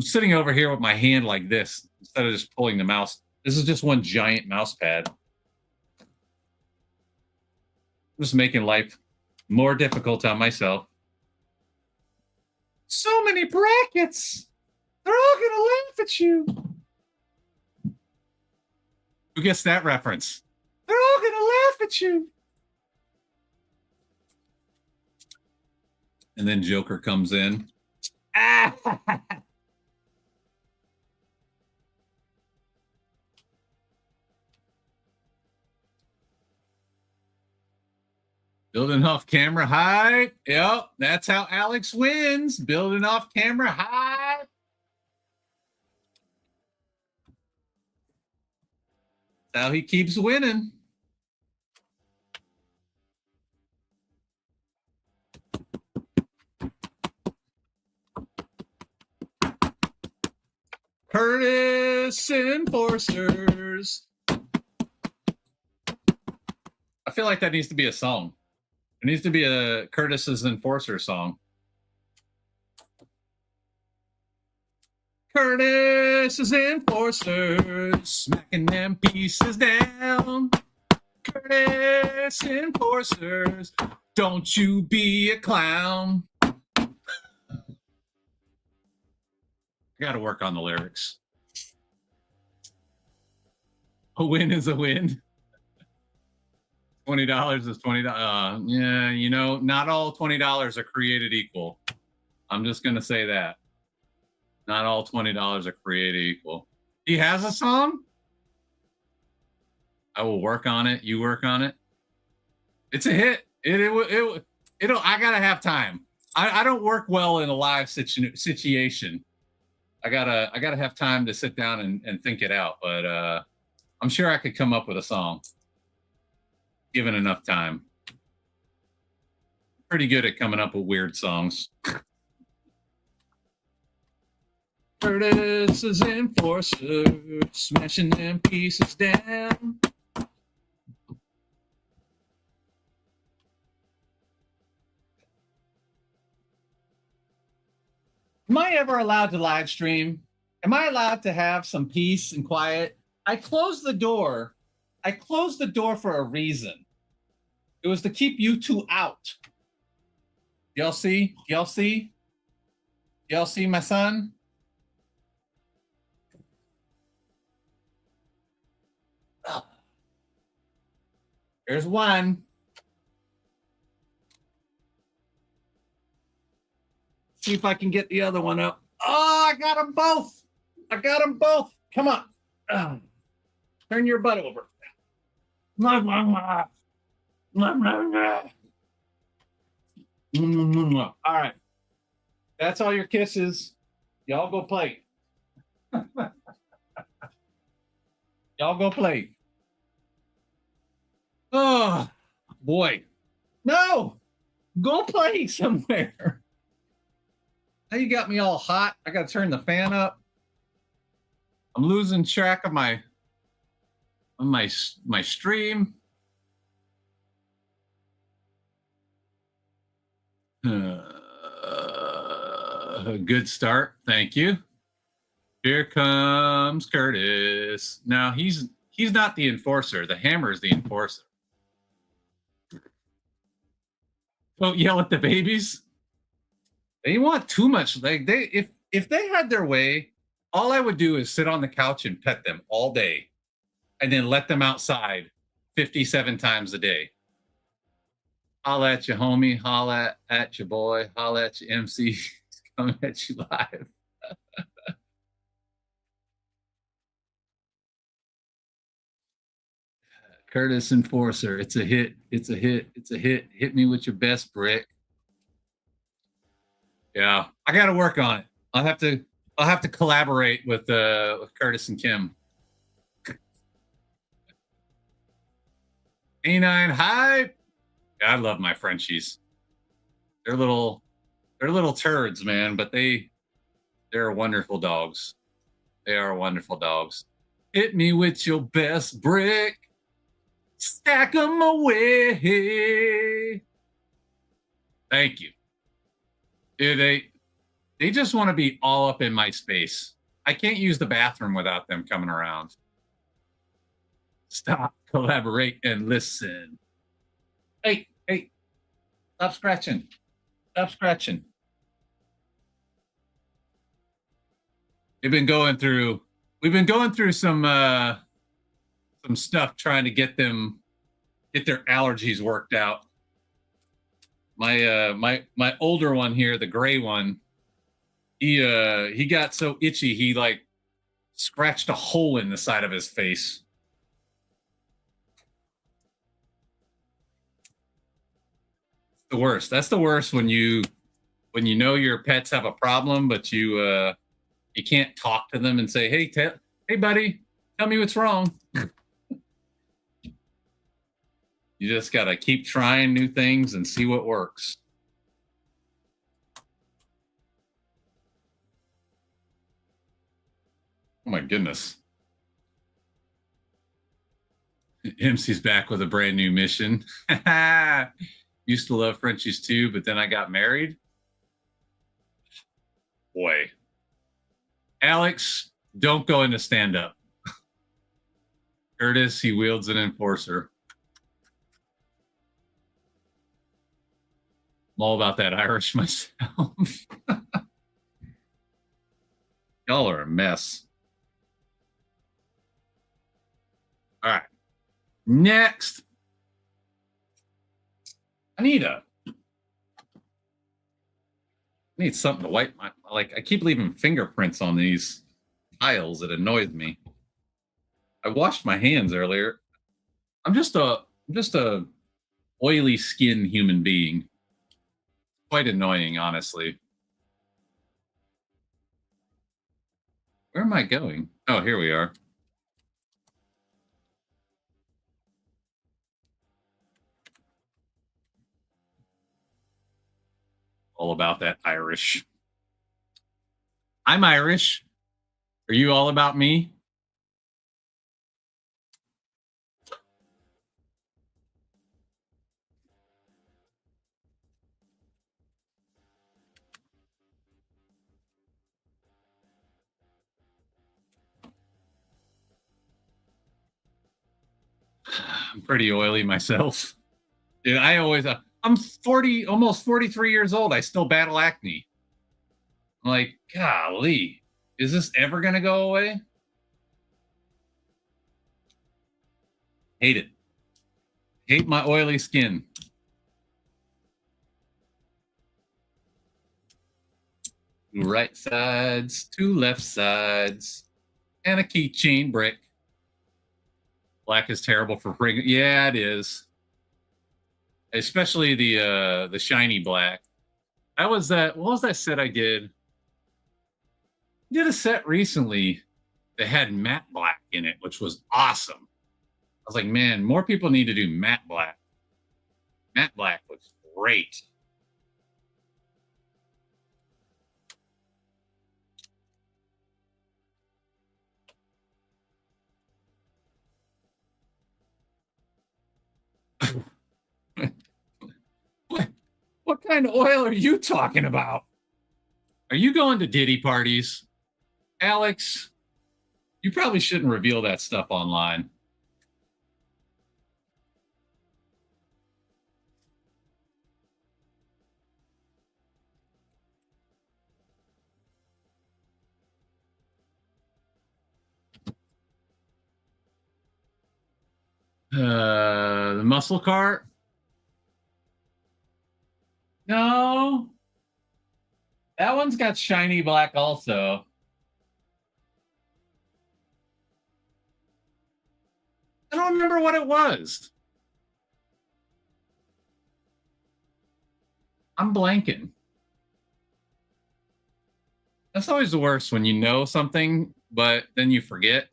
sitting over here with my hand like this instead of just pulling the mouse. This is just one giant mouse pad. I'm just making life more difficult on myself. So many brackets. They're all gonna laugh at you. Who gets that reference? They're all gonna laugh at you. And then Joker comes in. Ah! Building off camera high. Yep, that's how Alex wins. Building off camera high. That's how he keeps winning. Curtis Enforcers. I feel like that needs to be a song. It needs to be a Curtis's Enforcer song. Curtis's Enforcers, smacking them pieces down. Curtis Enforcers, don't you be a clown. I got to work on the lyrics. A win is a win. $20 is $20. Yeah, you know, not all $20 are created equal. I'm just going to say that. Not all $20 are created equal. He has a song? I will work on it. You work on it. It's a hit. It'll. I gotta have time. I don't work well in a live situation. I gotta have time to sit down and think it out. But I'm sure I could come up with a song, given enough time. Pretty good at coming up with weird songs. Curtis's Enforcer, smashing them pieces down. Am I ever allowed to live stream? Am I allowed to have some peace and quiet? I closed the door. I closed the door for a reason. It was to keep you two out. Y'all see? Y'all see? Y'all see my son? Oh. There's one. See if I can get the other one up. Oh, I got them both. I got them both. Come on. Turn your butt over. All right. That's all your kisses. Y'all go play. Y'all go play. Oh, boy. No. Go play somewhere. Now you got me all hot. I got to turn the fan up. I'm losing track of my stream. Good start. Thank you. Here comes Curtis. Now he's not the enforcer. The hammer is the enforcer. Don't yell at the babies. They want too much. Like if they had their way, all I would do is sit on the couch and pet them all day, and then let them outside 57 times a day. Holla at your homie, holla at your boy, holla at your MC, coming at you live. Curtis Enforcer, it's a hit, it's a hit, it's a hit. Hit me with your best brick. Yeah, I got to work on it. I'll have to collaborate with Curtis and Kim. A9 hype. I love my Frenchies. They're little turds, man, but they're wonderful dogs. They are wonderful dogs. Hit me with your best brick. Stack them away. Thank you. Dude, they just want to be all up in my space. I can't use the bathroom without them coming around. Stop, collaborate, and listen. Hey, stop scratching. Stop scratching. We've been going through some stuff trying to get their allergies worked out. My older one here, the gray one, he got so itchy he like scratched a hole in the side of his face. The worst. That's the worst when you know your pets have a problem, but you can't talk to them and say, hey buddy, tell me what's wrong. You just got to keep trying new things and see what works. Oh my goodness. MC's back with a brand new mission. Used to love Frenchies too, but then I got married. Boy. Alex, don't go into stand up. Curtis, he wields an enforcer. I'm all about that Irish myself. Y'all are a mess. All right. Next. I need something to wipe my, like, I keep leaving fingerprints on these tiles. It annoys me. I washed my hands earlier. I'm just a oily skin human being. Quite annoying, honestly. Where am I going? Oh, here we are. All about that Irish. I'm Irish. Are you all about me? I'm pretty oily myself. Dude, I'm 40, almost 43 years old. I still battle acne. I'm like, golly, is this ever going to go away? Hate it. Hate my oily skin. Two right sides, two left sides, and a keychain brick. Black is terrible for bringing. Yeah, it is. Especially the shiny black. That was that. What was that set I did? I did a set recently that had matte black in it, which was awesome. I was like, man, more people need to do matte black. Matte black looks great. What kind of oil are you talking about? Are you going to Diddy parties? Alex, you probably shouldn't reveal that stuff online. The muscle cart? No. That one's got shiny black also. I don't remember what it was. I'm blanking. That's always the worst when you know something, but then you forget.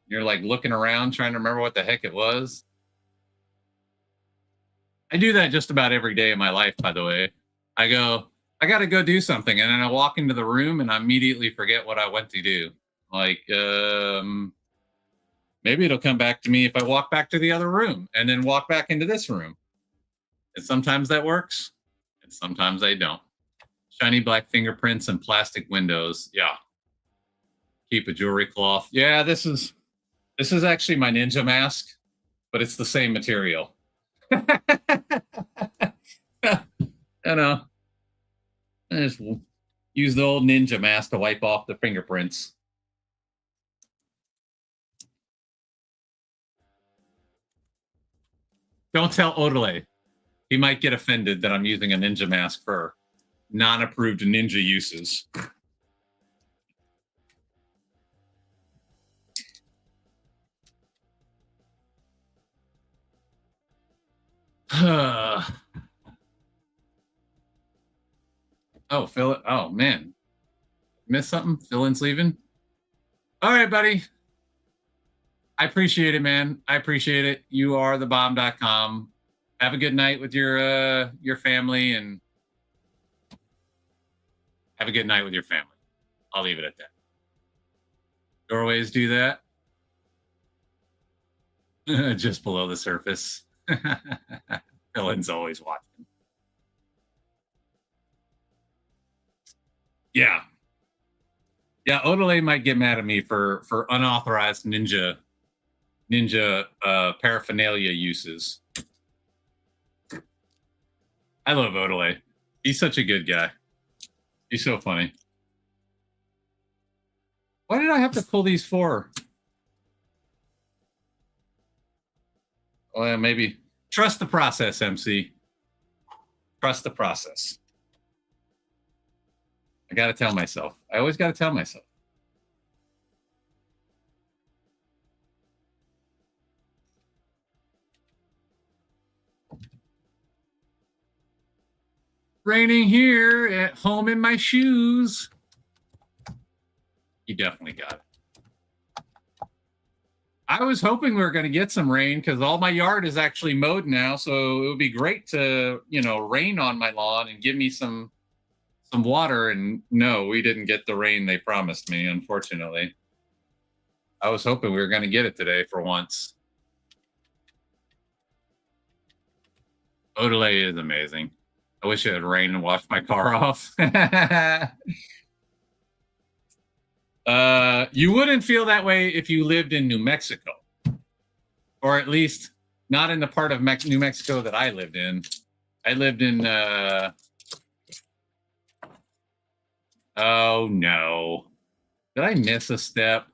You're like looking around trying to remember what the heck it was. I do that just about every day of my life, by the way. I got to go do something. And then I walk into the room and I immediately forget what I went to do. Like, maybe it'll come back to me if I walk back to the other room and then walk back into this room. And sometimes that works and sometimes they don't. Shiny black fingerprints and plastic windows. Yeah. Keep a jewelry cloth. Yeah, this is actually my ninja mask, but it's the same material. I know. I just use the old ninja mask to wipe off the fingerprints. Don't tell Odele. He might get offended that I'm using a ninja mask for non-approved ninja uses. Oh, Phil. Oh, man. Missed something? Phil-in's leaving? All right, buddy. I appreciate it, man. I appreciate it. You are the bomb.com. Have a good night with your family and have a good night with your family. I'll leave it at that. Doorways do that. Just below the surface. Villain's always watching. Yeah. Yeah, Odelay might get mad at me for unauthorized ninja paraphernalia uses. I love Odelay. He's such a good guy. He's so funny. Why did I have to pull these for? Well, maybe trust the process, MC. Trust the process. I got to tell myself. I always got to tell myself. Raining here at home in my shoes. You definitely got it. I was hoping we were going to get some rain because all my yard is actually mowed now. So it would be great to, rain on my lawn and give me some water. And no, we didn't get the rain they promised me, unfortunately. I was hoping we were going to get it today for once. Odelay is amazing. I wish it had rained and washed my car off. You wouldn't feel that way if you lived in New Mexico, or at least not in the part of New Mexico that I lived in. I lived in, oh no. Did I miss a step?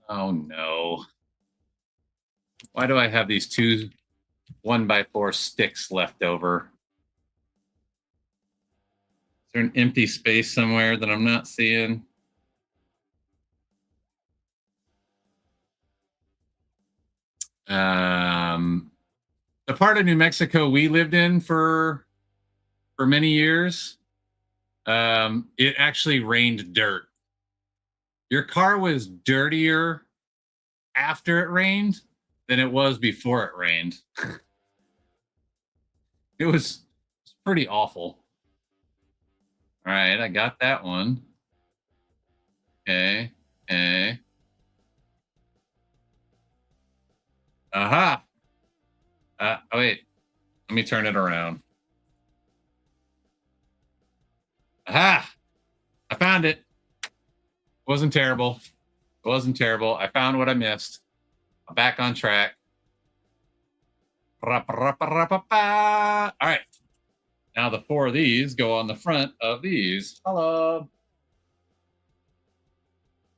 Oh no. Why do I have these 2 1x4 sticks left over? Is there an empty space somewhere that I'm not seeing? The part of New Mexico we lived in for many years, it actually rained dirt. Your car was dirtier after it rained than it was before it rained. It was pretty awful. All right, I got that one. Okay. Aha. Oh, wait. Let me turn it around. Aha. I found it. It wasn't terrible. It wasn't terrible. I found what I missed. I'm back on track. All right. Now the 4 of these go on the front of these. Hello.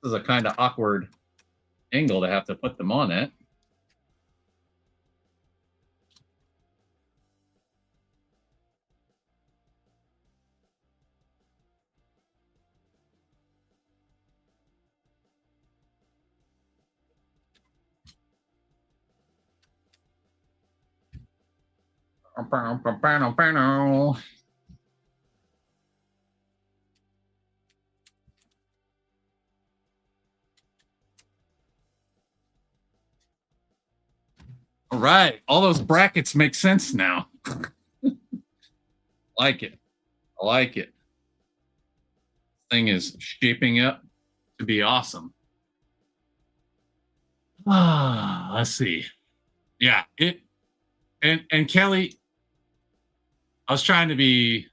This is a kind of awkward angle to have to put them on it. All right. All those brackets make sense now. Like it. I like it. This thing is shaping up to be awesome. Let's see. Yeah, and Kelly, I was trying to be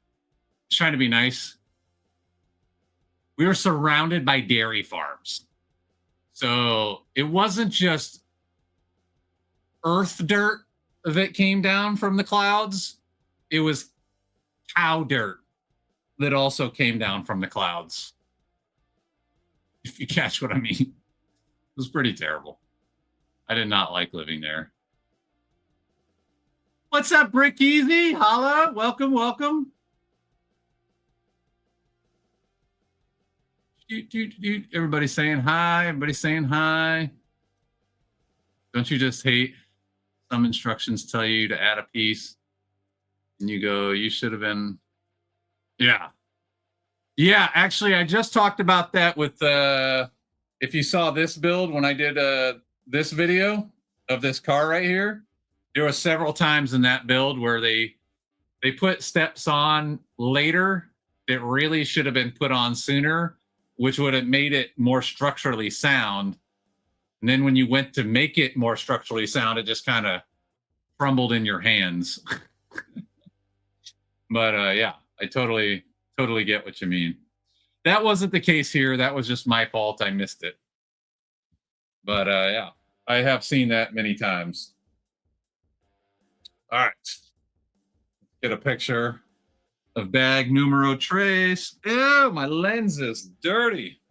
nice. We were surrounded by dairy farms. So it wasn't just earth dirt that came down from the clouds. It was cow dirt that also came down from the clouds. If you catch what I mean. It was pretty terrible. I did not like living there. What's up, Brick Easy? Holla. Welcome. Everybody saying hi. Don't you just hate some instructions tell you to add a piece and you go, you should have been. Yeah, actually, I just talked about that with if you saw this build when I did this video of this car right here, there were several times in that build where they put steps on later that really should have been put on sooner, which would have made it more structurally sound. And then when you went to make it more structurally sound, it just kind of crumbled in your hands. But yeah, I totally get what you mean. That wasn't the case here. That was just my fault. I missed it. But yeah, I have seen that many times. All right. Get a picture of bag numero tres. Ew, my lens is dirty.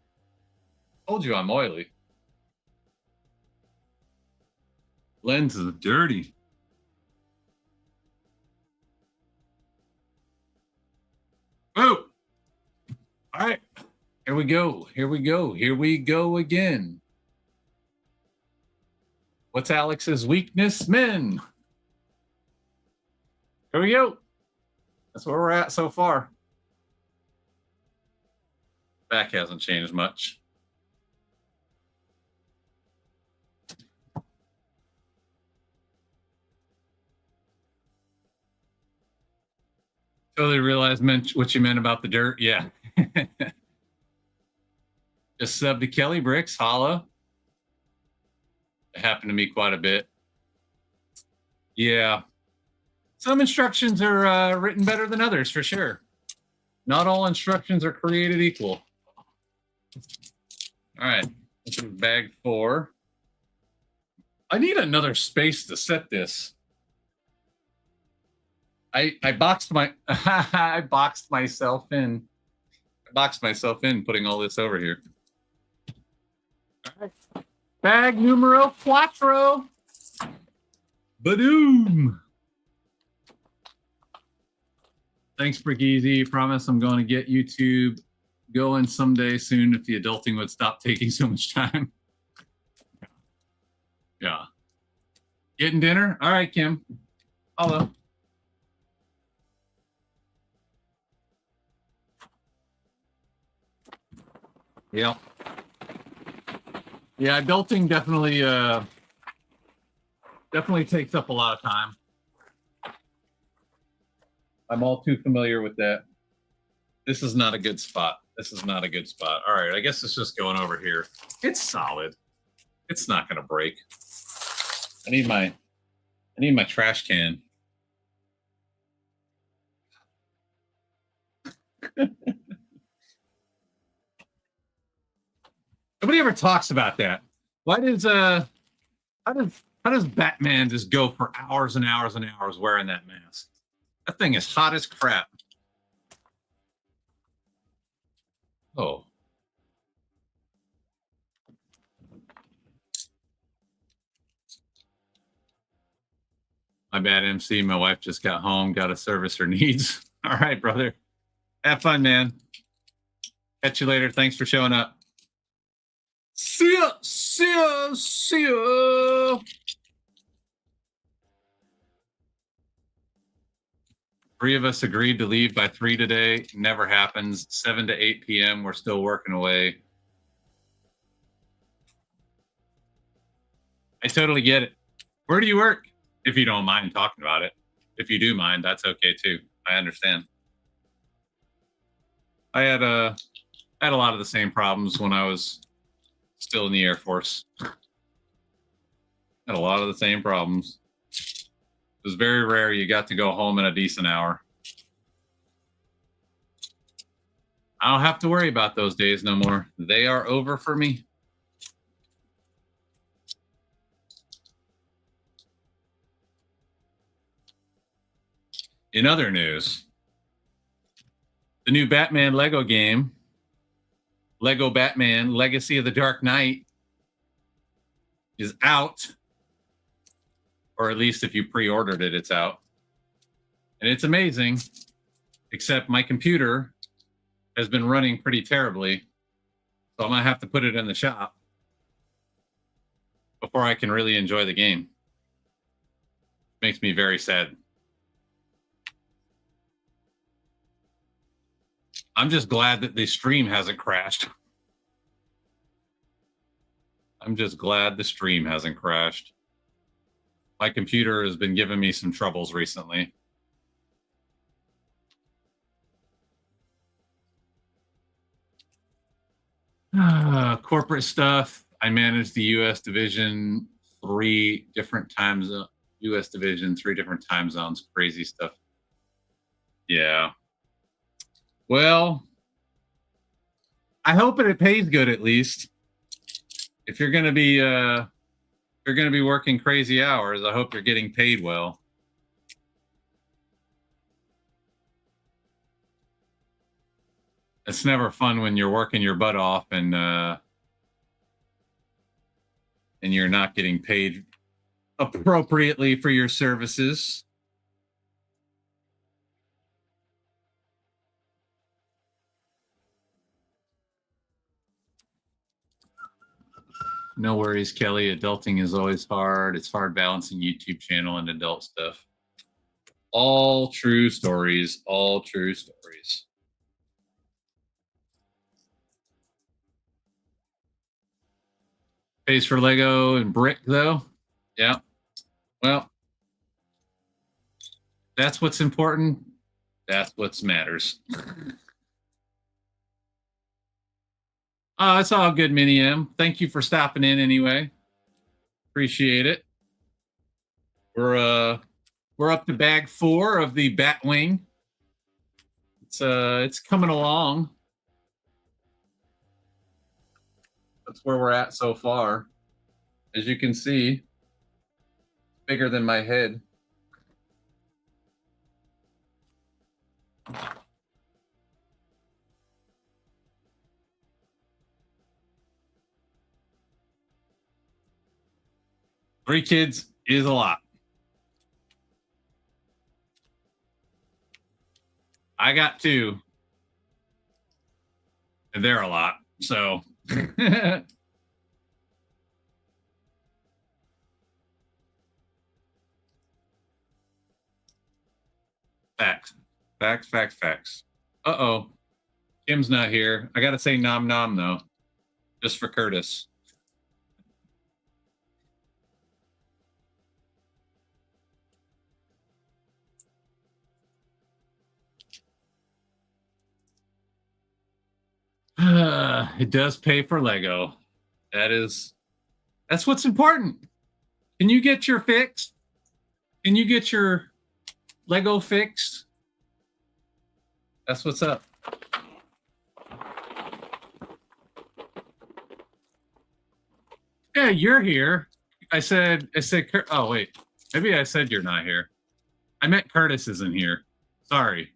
Told you I'm oily. Lens is dirty. Oh, all right. Here we go. Here we go. Here we go again. What's Alex's weakness? Men. Here we go. That's where we're at so far. Back hasn't changed much. Totally realized what you meant about the dirt. Yeah. Just sub to Kelly Bricks. Holla. It happened to me quite a bit. Yeah. Some instructions are written better than others, for sure. Not all instructions are created equal. All right. This is bag 4. I need another space to set this. I boxed my I boxed myself in. I boxed myself in putting all this over here. All right. Bag numero 4. Badoom. Thanks, Briggy. Promise I'm going to get YouTube going someday soon if the adulting would stop taking so much time. Yeah. Getting dinner? All right, Kim. Hello. Yeah. Yeah, adulting definitely takes up a lot of time. I'm all too familiar with that. This is not a good spot. This is not a good spot. All right, I guess it's just going over here. It's solid. It's not going to break. I need my trash can. Nobody ever talks about that. Why does how does Batman just go for hours and hours and hours wearing that mask? That thing is hot as crap. Oh. My bad, MC. My wife just got home. Got to service her needs. All right, brother. Have fun, man. Catch you later. Thanks for showing up. See ya. See ya. See ya. Three of us agreed to leave by 3 today. Never happens. 7 to 8 p.m. We're still working away. I totally get it. Where do you work? If you don't mind talking about it. If you do mind, that's okay too. I understand. I had a lot of the same problems when I was still in the Air Force. Had a lot of the same problems. It was very rare you got to go home in a decent hour. I don't have to worry about those days no more. They are over for me. In other news, the new Batman Lego game, Lego Batman Legacy of the Dark Knight, is out. Or at least if you pre-ordered it, it's out. And it's amazing, except my computer has been running pretty terribly. So I'm going to have to put it in the shop before I can really enjoy the game. Makes me very sad. I'm just glad that the stream hasn't crashed. I'm just glad the stream hasn't crashed. My computer has been giving me some troubles recently. corporate stuff. I manage the U.S. division, 3 different time zones. U.S. division, 3 different time zones. Crazy stuff. Yeah. Well, I hope it pays good at least. If you're gonna be working crazy hours, I hope you're getting paid well. It's never fun when you're working your butt off and you're not getting paid appropriately for your services. No worries, Kelly. Adulting is always hard. It's hard balancing YouTube channel and adult stuff. All true stories. All true stories. Pays for Lego and brick, though. Yeah. Well, that's what's important. That's what matters. Oh, it's all good, Minnie M. Thank you for stopping in anyway. Appreciate it. We're up to bag 4 of the Batwing. It's coming along. That's where we're at so far. As you can see, bigger than my head. Three kids is a lot. I got 2. And they're a lot. So facts. Facts. Uh-oh. Kim's not here. I gotta say nom nom though. Just for Curtis. It does pay for Lego. That's what's important. Can you get your fix? Can you get your Lego fixed? That's what's up. Yeah, you're here. I said, oh wait, maybe I said you're not here. I meant Curtis isn't here. Sorry.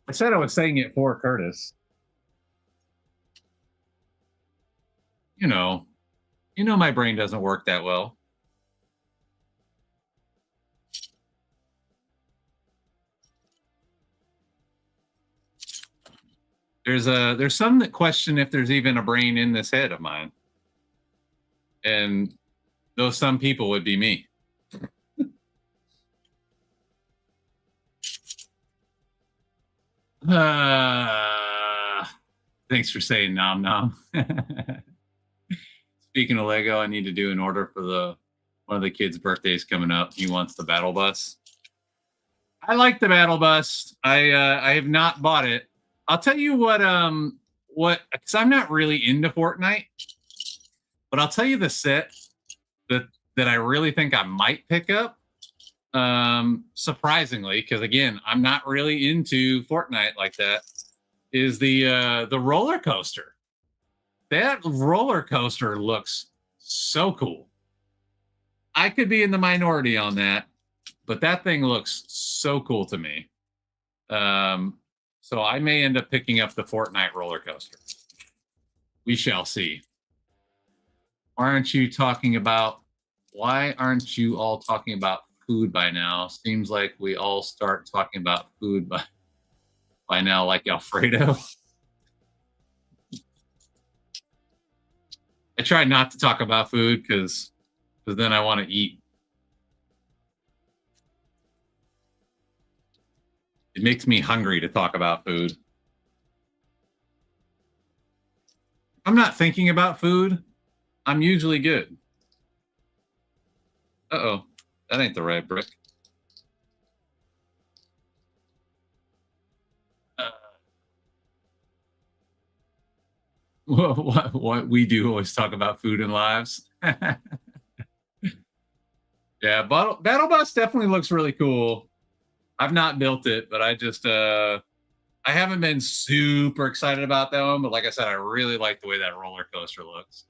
I said I was saying it for Curtis. You know my brain doesn't work that well. There's some that question if there's even a brain in this head of mine. And those some people would be me. Thanks for saying nom nom. Speaking of Lego, I need to do an order for one of the kids' birthdays coming up. He wants the battle bus. I like the battle bus. I have not bought it. I'll tell you what because I'm not really into Fortnite, but I'll tell you the set that I really think I might pick up. Surprisingly, because again, I'm not really into Fortnite like that, is the roller coaster. That roller coaster looks so cool. I could be in the minority on that, but that thing looks so cool to me. So I may end up picking up the Fortnite roller coaster. We shall see. Why aren't you all talking about food by now? Seems like we all start talking about food by now, like Alfredo. I try not to talk about food because then I want to eat. It makes me hungry to talk about food. I'm not thinking about food. I'm usually good. Uh-oh. That ain't the right brick. what we do always talk about food and lives. Yeah, Battle Bus definitely looks really cool. I've not built it, but I haven't been super excited about that one. But like I said, I really like the way that roller coaster looks.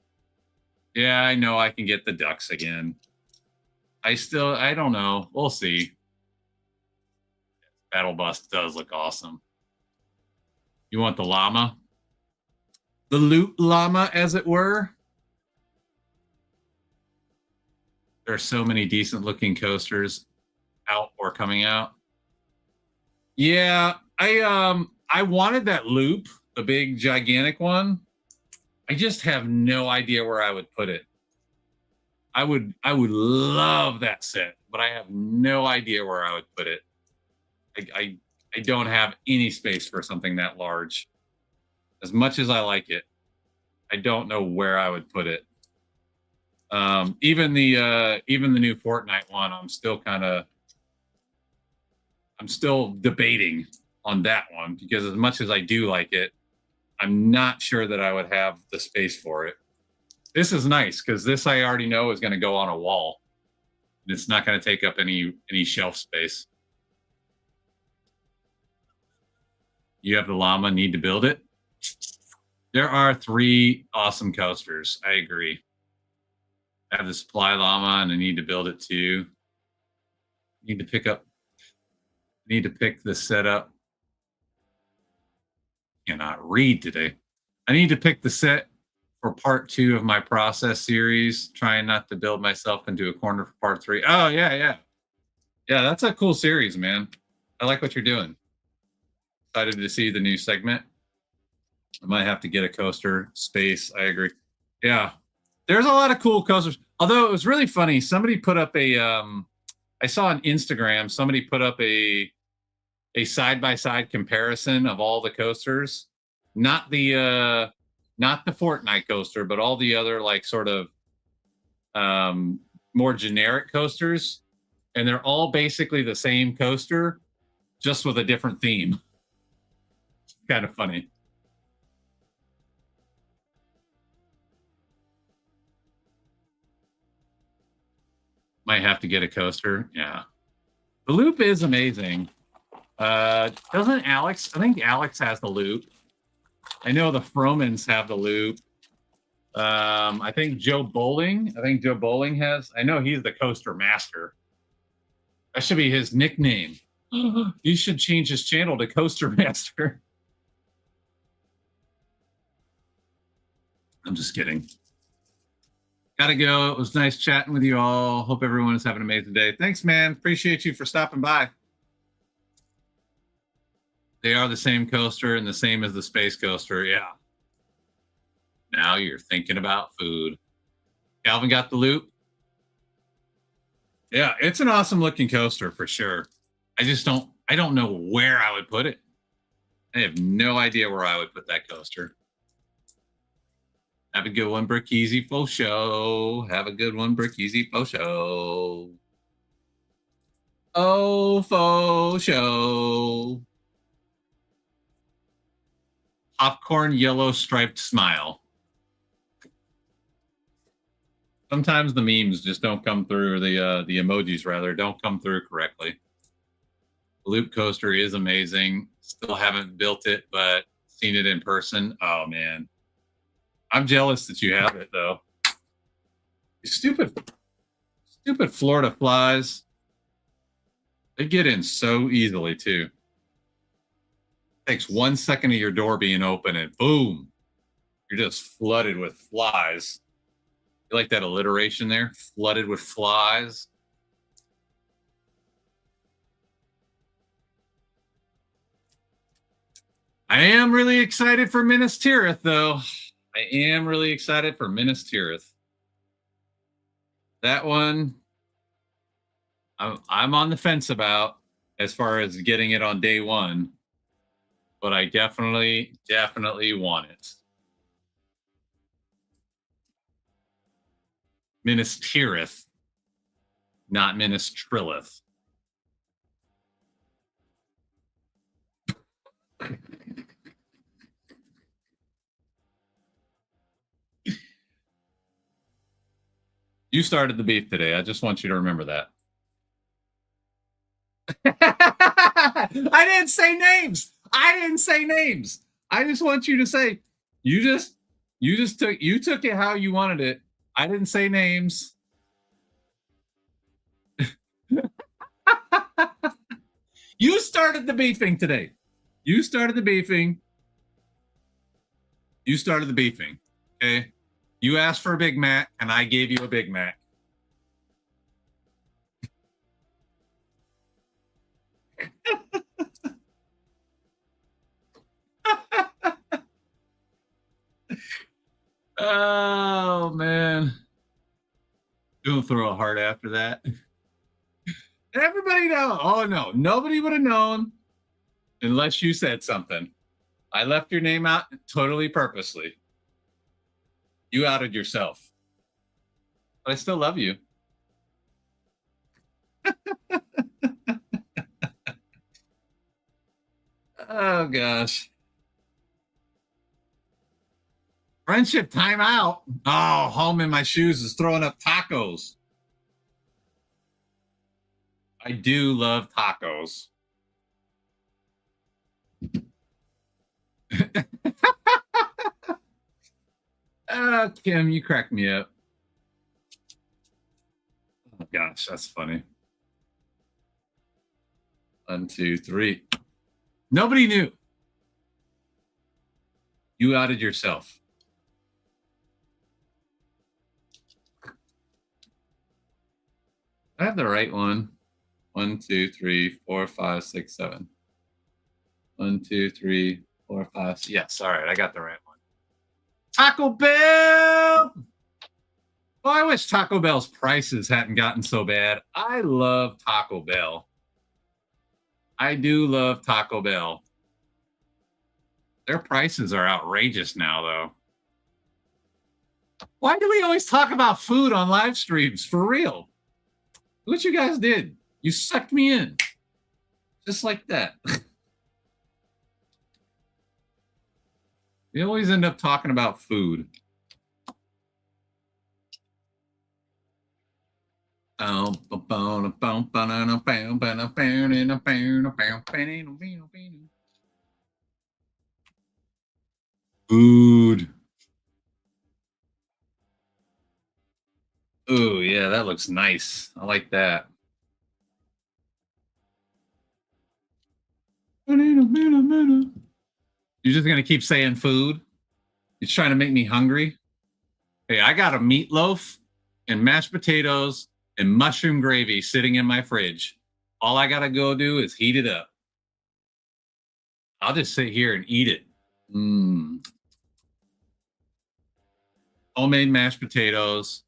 Yeah, I know I can get the ducks again. I don't know. We'll see. Battle Bus does look awesome. You want the llama? The loot llama, as it were. There are so many decent looking coasters out or coming out. Yeah, I wanted that loop, the big gigantic one. I just have no idea where I would put it. I would love that set, but I have no idea where I would put it. I don't have any space for something that large. As much as I like it, I don't know where I would put it. Even the new Fortnite one, I'm still debating on that one because as much as I do like it, I'm not sure that I would have the space for it. This is nice because this I already know is going to go on a wall. It's not going to take up any shelf space. You have the llama, need to build it. There are 3 awesome coasters. I agree. I have the supply llama and I need to build it too. Need to pick the setup. Cannot read today. I need to pick the set for part 2 of my process series, trying not to build myself into a corner for part 3. Oh, yeah. Yeah, that's a cool series, man. I like what you're doing. Excited to see the new segment. I might have to get a coaster space. I agree. Yeah, there's a lot of cool coasters. Although it was really funny. Somebody put up I saw on Instagram, somebody put up a side-by-side comparison of all the coasters. Not the Fortnite coaster, but all the other like sort of more generic coasters. And they're all basically the same coaster, just with a different theme. Kind of funny. Might have to get a coaster. Yeah. The loop is amazing. Doesn't Alex? I think Alex has the loop. I know the Fromans have the loop. I think Joe Bowling has. I know he's the coaster master. That should be his nickname. He should change his channel to Coaster Master. I'm just kidding. Gotta go. It was nice chatting with you all. Hope everyone is having an amazing day. Thanks, man. Appreciate you for stopping by. They are the same coaster and the same as the space coaster. Yeah. Now you're thinking about food. Calvin got the loop. Yeah, it's an awesome looking coaster for sure. I don't know where I would put it. I have no idea where I would put that coaster. Have a good one, Brick-Easy Faux Show. Have a good one, Brick-Easy Faux Show. Oh, Faux Show. Popcorn yellow striped smile. Sometimes the memes just don't come through, the emojis rather, don't come through correctly. The loop coaster is amazing. Still haven't built it, but seen it in person. Oh, man. I'm jealous that you have it, though. Stupid Florida flies. They get in so easily, too. Takes 1 second of your door being open and boom, you're just flooded with flies. You like that alliteration there? Flooded with flies. I am really excited for Minas Tirith, though. I am really excited for Minas Tirith. That one, I'm on the fence about as far as getting it on day one, but I definitely want it. Minas Tirith, not Minas Trilith. You started the beef today. I just want you to remember that. I didn't say names. I didn't say names. I just want you to say you took it how you wanted it. I didn't say names. You started the beefing today. You started the beefing. You started the beefing. Okay. You asked for a Big Mac, and I gave you a Big Mac. Oh man. Don't throw a heart after that. Everybody know. Oh no, nobody would have known unless you said something. I left your name out totally purposely. You outed yourself. But I still love you. Oh gosh. Friendship timeout. Oh, home in my shoes is throwing up tacos. I do love tacos. Kim, you crack me up. Oh gosh, that's funny. 1, 2, 3. Nobody knew. You outed yourself. I have the right one. 1, 2, 3, 4, 5, 6, 7. 1, 2, 3, 4, 5. Yes, all right, I got the right one. Taco Bell. Oh, I wish Taco Bell's prices hadn't gotten so bad. I love Taco Bell. I do love Taco Bell. Their prices are outrageous now, though. Why do we always talk about food on live streams? For real. What you guys did. You sucked me in. Just like that. We always end up talking about food. Food. Oh, yeah, that looks nice. I like that. You're just going to keep saying food? You're trying to make me hungry? Hey, I got a meatloaf and mashed potatoes and mushroom gravy sitting in my fridge. All I got to go do is heat it up. I'll just sit here and eat it. Homemade mashed potatoes,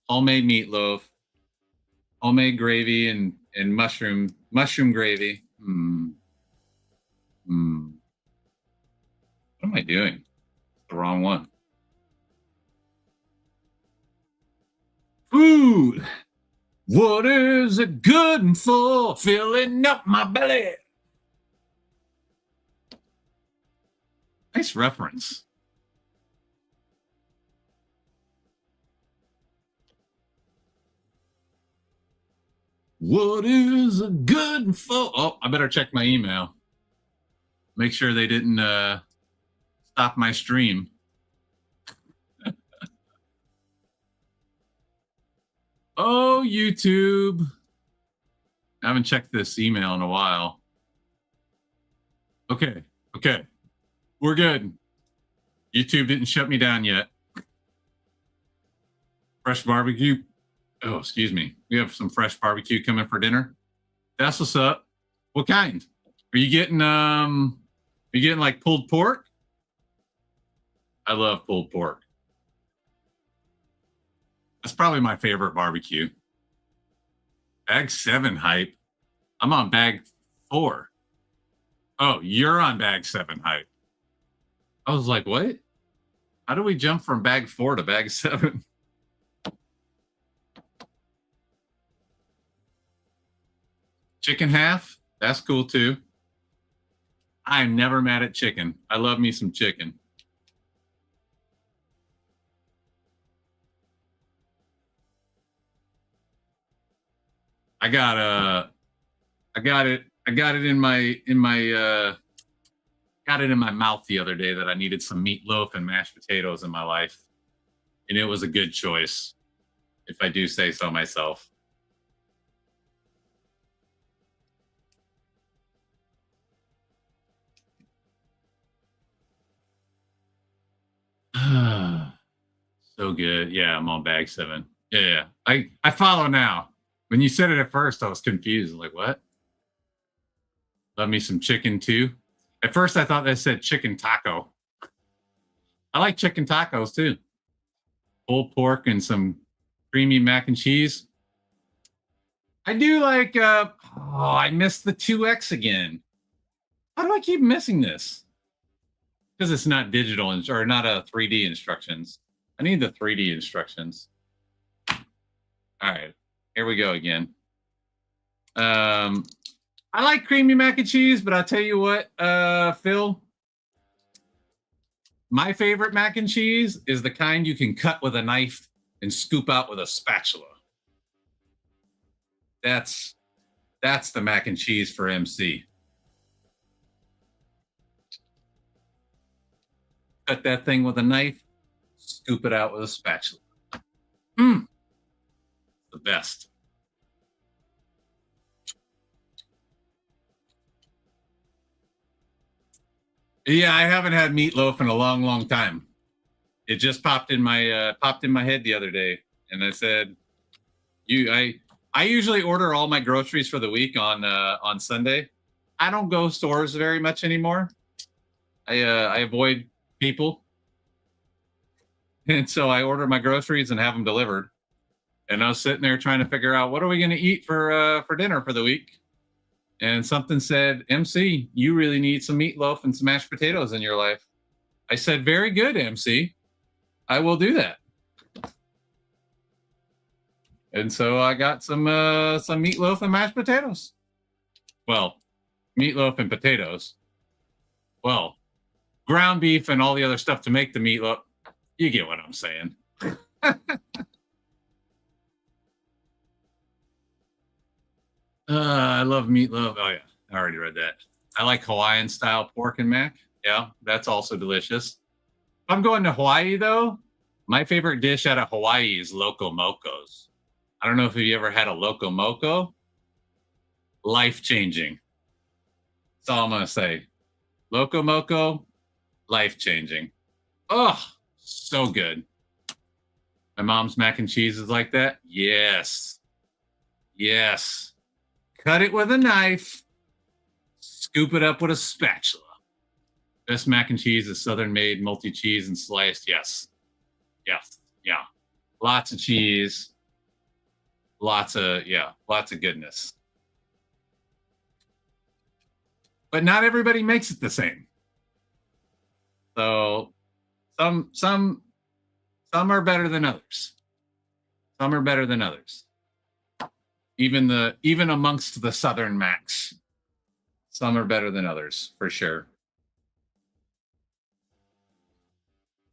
homemade meatloaf, homemade gravy and mushroom gravy. What am I doing? The wrong one. Food. What is it good for? Filling up my belly. Nice reference. What is it good for? Oh, I better check my email. Make sure they didn't stop my stream. Oh, YouTube. I haven't checked this email in a while. Okay. We're good. YouTube didn't shut me down yet. Fresh barbecue. Oh, excuse me. We have some fresh barbecue coming for dinner. That's what's up. What kind? Are you getting like pulled pork? I love pulled pork. That's probably my favorite barbecue. Bag 7 hype. I'm on bag 4. Oh, you're on bag 7 hype. I was like, what? How do we jump from bag 4 to bag 7? Chicken half? That's cool too. I'm never mad at chicken. I love me some chicken. I got it in my got it in my mouth the other day that I needed some meatloaf and mashed potatoes in my life, and it was a good choice, if I do say so myself. So good. Yeah, I'm on bag 7. Yeah. I follow now. When you said it at first, I was confused. Like, what? Love me some chicken too. At first, I thought that said chicken taco. I like chicken tacos too. Pulled pork and some creamy mac and cheese. I do like. I missed the 2X again. How do I keep missing this? Because it's not digital or not a 3D instructions. I need the 3D instructions. All right, here we go again. I like creamy mac and cheese, but I'll tell you what, Phil, my favorite mac and cheese is the kind you can cut with a knife and scoop out with a spatula. That's the mac and cheese for MC. Cut that thing with a knife, scoop it out with a spatula. The best. Yeah, I haven't had meatloaf in a long, long time. It just popped in my head the other day, and I said, I usually order all my groceries for the week on Sunday. I don't go stores very much anymore. I avoid people, and so I order my groceries and have them delivered. And I was sitting there trying to figure out what are we going to eat for dinner for the week. And something said, MC, you really need some meatloaf and some mashed potatoes in your life. I said, very good, MC. I will do that. And so I got some meatloaf and mashed potatoes. Well, meatloaf and potatoes. Well, ground beef and all the other stuff to make the meatloaf. You get what I'm saying. I love meatloaf. Oh yeah, I already read that. I like Hawaiian style pork and mac. Yeah, that's also delicious. If I'm going to Hawaii though, my favorite dish out of Hawaii is loco mocos. I don't know if you ever had a loco moco. Life changing. That's all I'm gonna say. Loco moco, life changing. Oh, so good. My mom's mac and cheese is like that. Yes. Yes. Cut it with a knife, scoop it up with a spatula. Best mac and cheese is Southern made, multi cheese and sliced. Yes. Yes. Yeah. Lots of cheese. Lots of goodness. But not everybody makes it the same. So some are better than others. Some are better than others. Even amongst the Southern Macs, some are better than others for sure.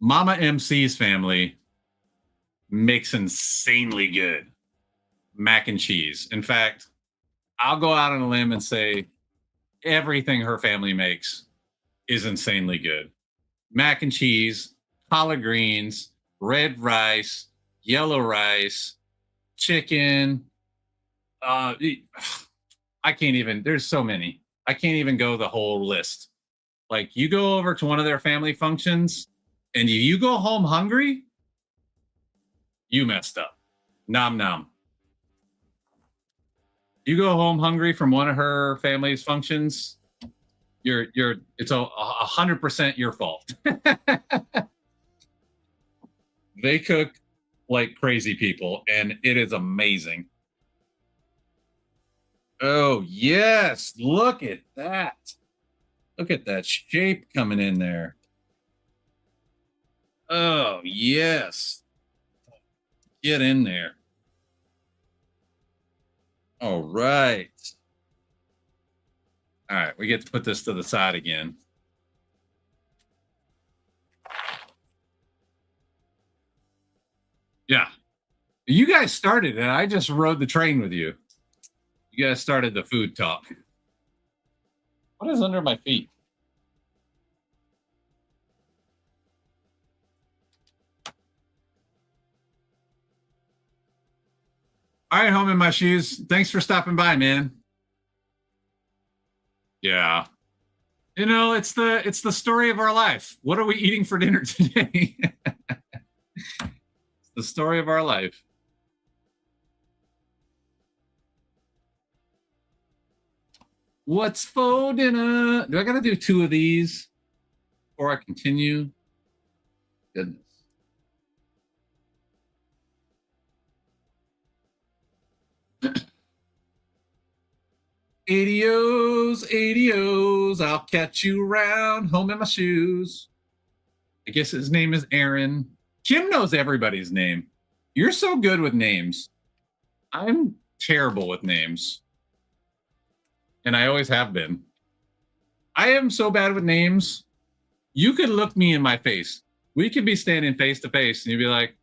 Mama MC's family makes insanely good mac and cheese. In fact, I'll go out on a limb and say everything her family makes is insanely good. Mac and cheese, collard greens, red rice, yellow rice, chicken. I can't even, there's so many. I can't even go the whole list. Like you go over to one of their family functions and you go home hungry, you messed up. Nom nom. You go home hungry from one of her family's functions, it's 100% your fault. They cook like crazy people, and it is amazing. Oh yes, look at that. Look at that shape coming in there. Oh yes. Get in there. All right. All right, we get to put this to the side again. Yeah. You guys started it. I just rode the train with you. You guys started the food talk. What is under my feet? All right, home in my shoes. Thanks for stopping by, man. Yeah. You know, it's the story of our life. What are we eating for dinner today? It's the story of our life. What's for dinner? Do I gotta do 2 of these before I continue? Goodness. Adios, adios, I'll catch you around home in my shoes. I guess his name is Aaron. Kim knows everybody's name. You're so good with names. I'm terrible with names. And I always have been. I am so bad with names. You could look me in my face. We could be standing face to face and you'd be like,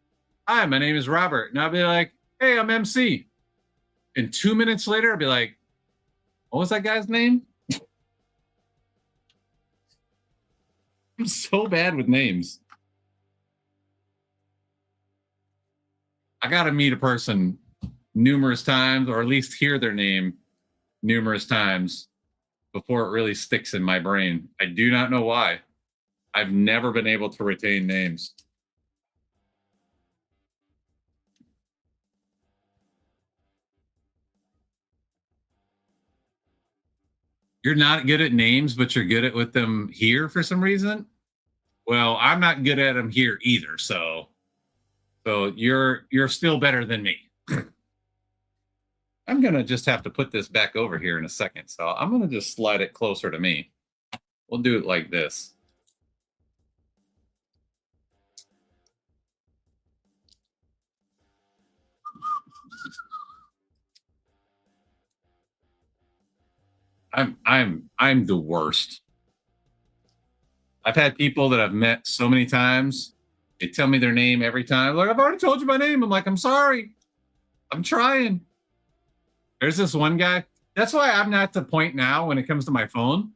hi, my name is Robert. And I'll be like, hey, I'm MC. And 2 minutes later, I'll be like, what was that guy's name? I'm so bad with names. I got to meet a person numerous times, or at least hear their name numerous times before it really sticks in my brain. I do not know why. I've never been able to retain names. You're not good at names, but you're good at with them here for some reason. Well, I'm not good at them here either. So you're still better than me. I'm gonna just have to put this back over here in a second. So I'm gonna just slide it closer to me. We'll do it like this. I'm the worst. I've had people that I've met so many times. They tell me their name every time. Like, I've already told you my name. I'm like, I'm sorry. I'm trying. There's this one guy. That's why I'm not at the point now when it comes to my phone.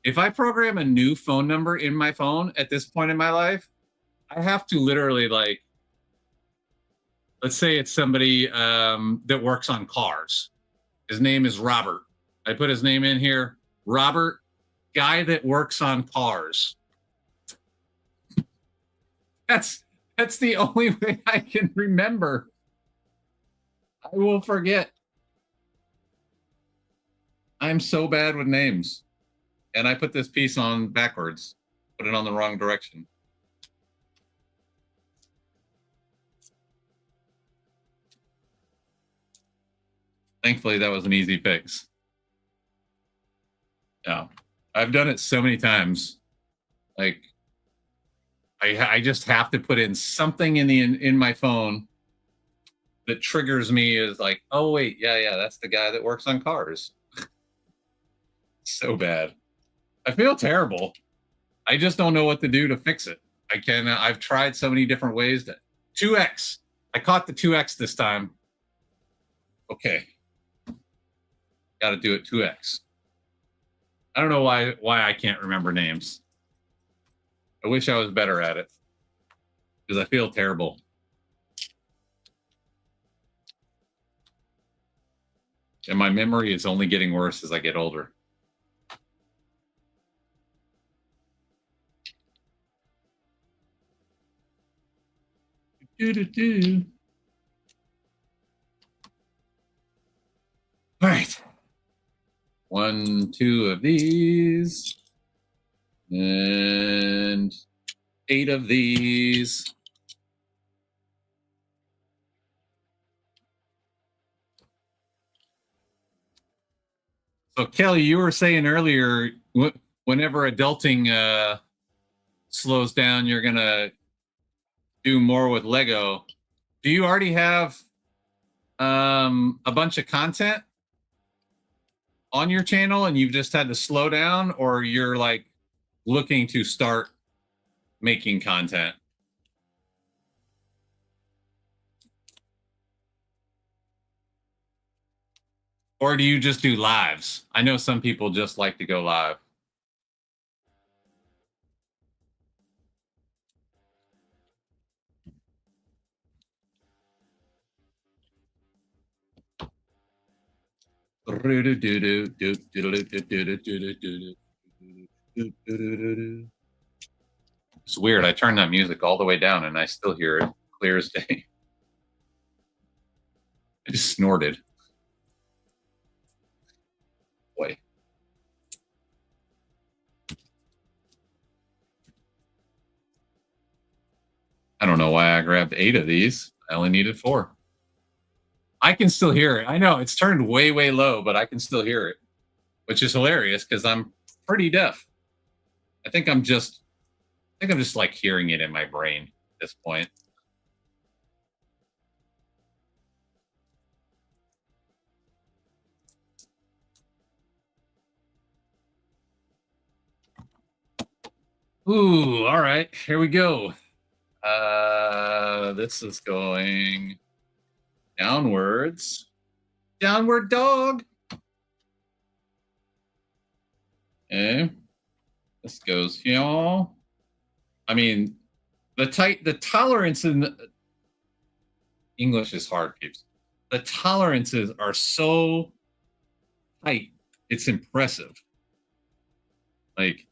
If I program a new phone number in my phone at this point in my life, I have to literally, like, let's say it's somebody that works on cars. His name is Robert. I put his name in here. Robert, guy that works on cars. That's the only way I can remember. I will forget. I'm so bad with names. And I put this piece on backwards. Put it on the wrong direction. Thankfully, that was an easy fix. Yeah. I've done it so many times. Like, I just have to put in something in my phone that triggers me as like, oh wait, yeah, that's the guy that works on cars. So bad. I feel terrible. I just don't know what to do to fix it. I've tried so many different ways to 2x. I caught the 2x this time. Okay. Got to do it 2x. I don't know why I can't remember names. I wish I was better at it because I feel terrible. And my memory is only getting worse as I get older. All right. 1, 2 of these. And 8 of these. So Kelly, you were saying earlier, whenever adulting slows down, you're gonna do more with Lego. Do you already have a bunch of content on your channel and you've just had to slow down, or you're like looking to start making content? Or do you just do lives? I know some people just like to go live. It's weird. I turned that music all the way down and I still hear it clear as day. I just snorted. Boy. I don't know why I grabbed 8 of these. I only needed 4. I can still hear it. I know it's turned way, way low, but I can still hear it, which is hilarious because I'm pretty deaf. I think I'm just like hearing it in my brain at this point. Ooh, all right, here we go. This is going downwards. Downward dog. Okay. This goes here. I mean, the tolerance in the, English is hard, peeps. The tolerances are so tight. It's impressive. Like,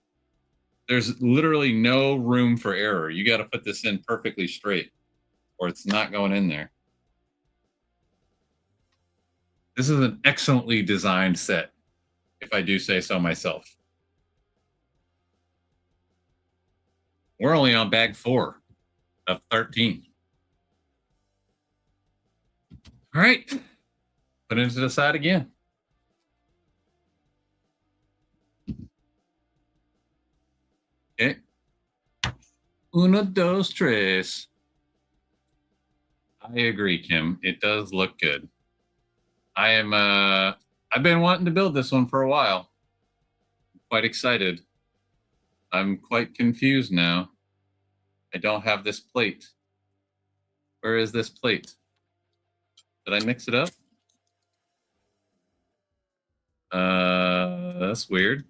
there's literally no room for error. You got to put this in perfectly straight or it's not going in there. This is an excellently designed set, if I do say so myself. We're only on bag 4 of 13. All right, put it to the side again. Okay. Uno, dos, tres. I agree, Kim. It does look good. I am, I've been wanting to build this one for a while. I'm quite excited. I'm quite confused now. I don't have this plate. Where is this plate? Did I mix it up? That's weird.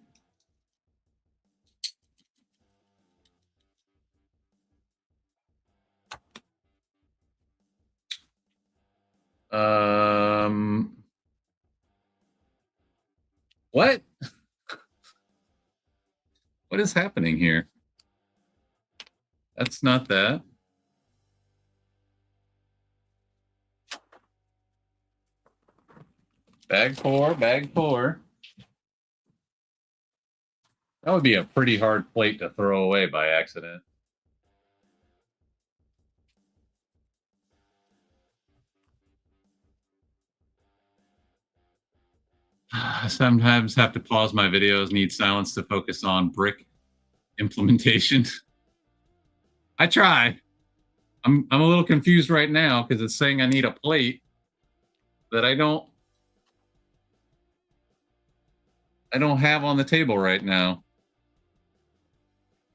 What? What is happening here? That's not that. Bag 4, bag 4. That would be a pretty hard plate to throw away by accident. I sometimes have to pause my videos, need silence to focus on brick implementation. I try. I'm a little confused right now because it's saying I need a plate that I don't have on the table right now.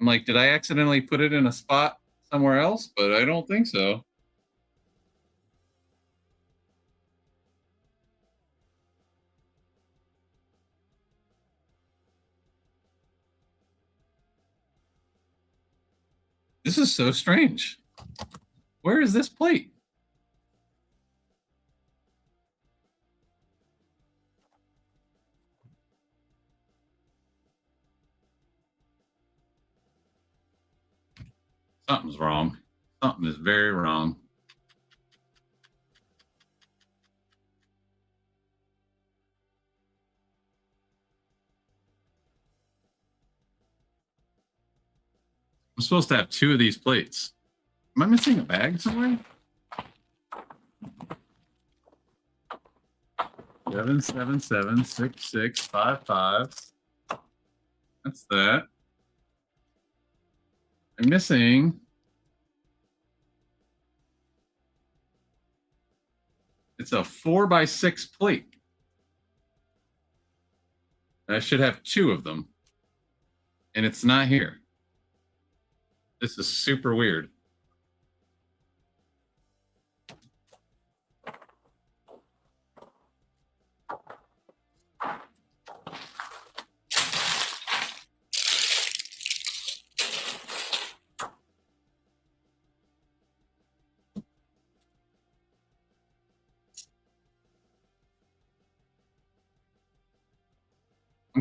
I'm like, did I accidentally put it in a spot somewhere else? But I don't think so. This is so strange. Where is this plate? Something's wrong. Something is very wrong. I'm supposed to have 2 of these plates. Am I missing a bag somewhere? 7, 7, 7, 6, 6, 5, 5. That's that. I'm missing. It's a 4x6 plate. I should have 2 of them. And it's not here. This is super weird.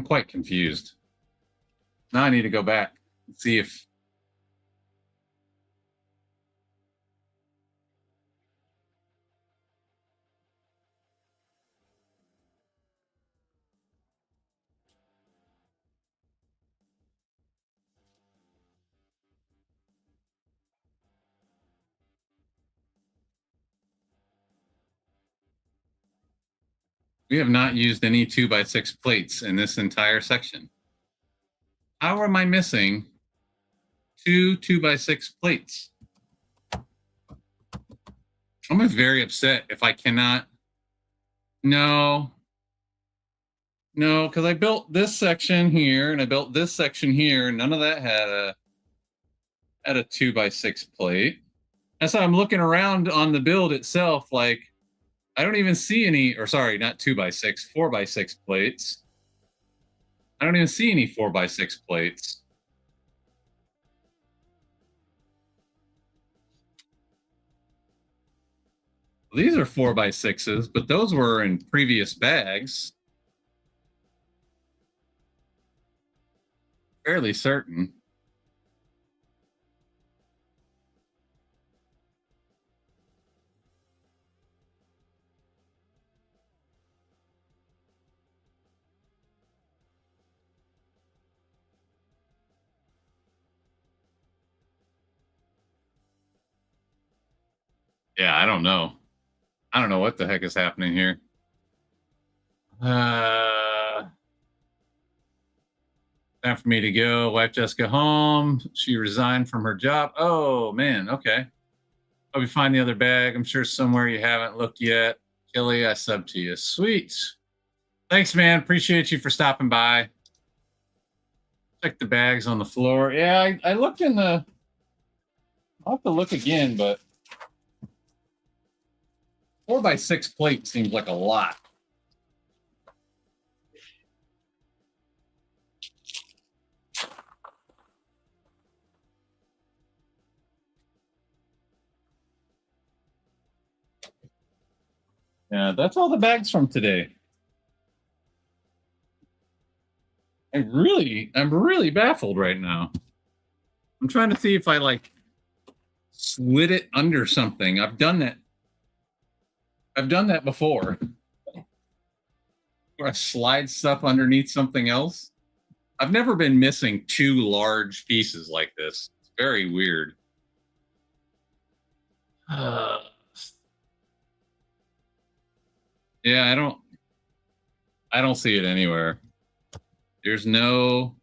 I'm quite confused. Now I need to go back and see if... We have not used any 2x6 plates in this entire section. How am I missing two 2x6 plates? I'm very upset if I cannot. No, because I built this section here and I built this section here. None of that had a 2x6 plate. That's why I'm looking around on the build itself. Like, I don't even see any, or sorry, not 2x6, 4x6 plates. I don't even see any 4x6 plates. These are 4x6s, but those were in previous bags. Fairly certain. Yeah, I don't know. I don't know what the heck is happening here. Time for me to go. Wife just got home. She resigned from her job. Oh, man. Okay. Hope you find the other bag. I'm sure somewhere you haven't looked yet. Kelly, I sub to you. Sweet. Thanks, man. Appreciate you for stopping by. Check the bags on the floor. Yeah, I looked in the... I'll have to look again, but 4x6 plate seems like a lot. Yeah, that's all the bags from today. I'm really baffled right now. I'm trying to see if I like slid it under something. I've done that. I've done that before. Where I slide stuff underneath something else. I've never been missing two large pieces like this. It's very weird. Yeah, I don't see it anywhere. There's no...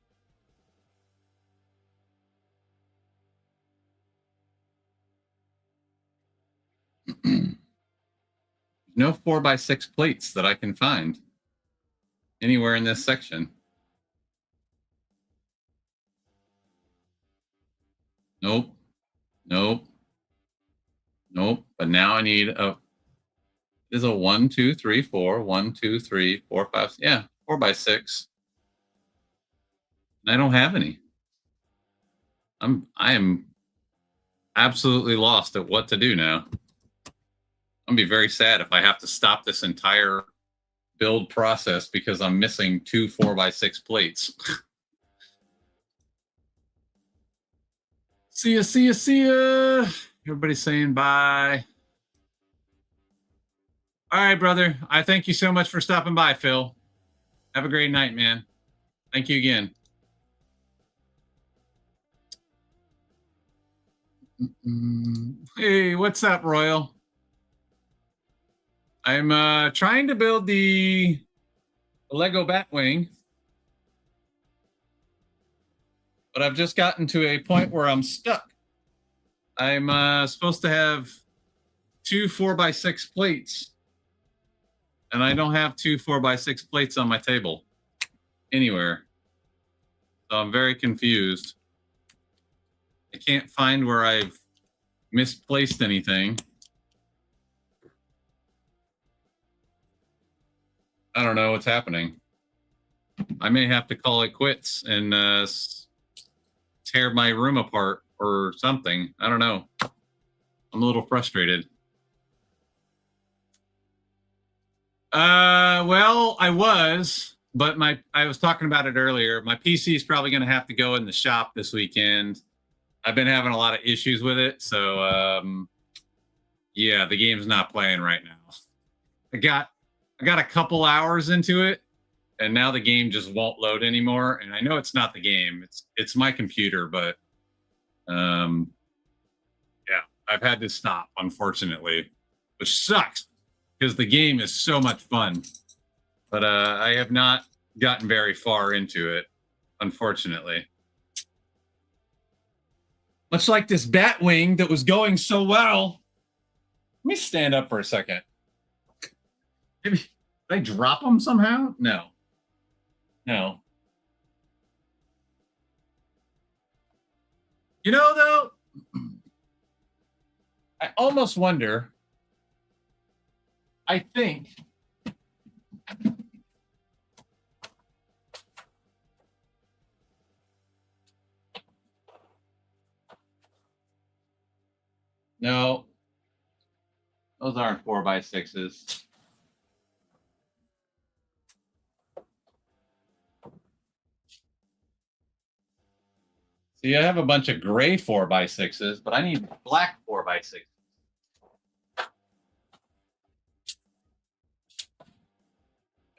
no 4x6 plates that I can find anywhere in this section. Nope. But now I need a... There's a 1, 2, 3, 4. 1, 2, 3, 4, 5. Yeah, 4x6. And I don't have any. I am absolutely lost at what to do now. I'm gonna be very sad if I have to stop this entire build process because I'm missing two 4x6 plates. See ya. Everybody's saying bye. All right, brother. I thank you so much for stopping by, Phil. Have a great night, man. Thank you again. Hey, what's up, Royal? I'm trying to build the Lego Batwing, but I've just gotten to a point where I'm stuck. I'm supposed to have two 4x6 plates, and I don't have two 4x6 plates on my table anywhere. So I'm very confused. I can't find where I've misplaced anything. I don't know what's happening. I may have to call it quits and tear my room apart or something. I don't know. I'm a little frustrated. Well, I was. but I was talking about it earlier. My PC is probably going to have to go in the shop this weekend. I've been having a lot of issues with it, so yeah, the game's not playing right now. I got a couple hours into it, and now the game just won't load anymore. And I know it's not the game; it's my computer. But yeah, I've had to stop, unfortunately, which sucks because the game is so much fun. But I have not gotten very far into it, unfortunately. Much like this Batwing that was going so well. Let me stand up for a second. Maybe, did I drop him somehow? No. No. You know, though, I almost wonder. I think. No, those aren't 4x6s. See, I have a bunch of gray 4x6s, but I need black 4x6s.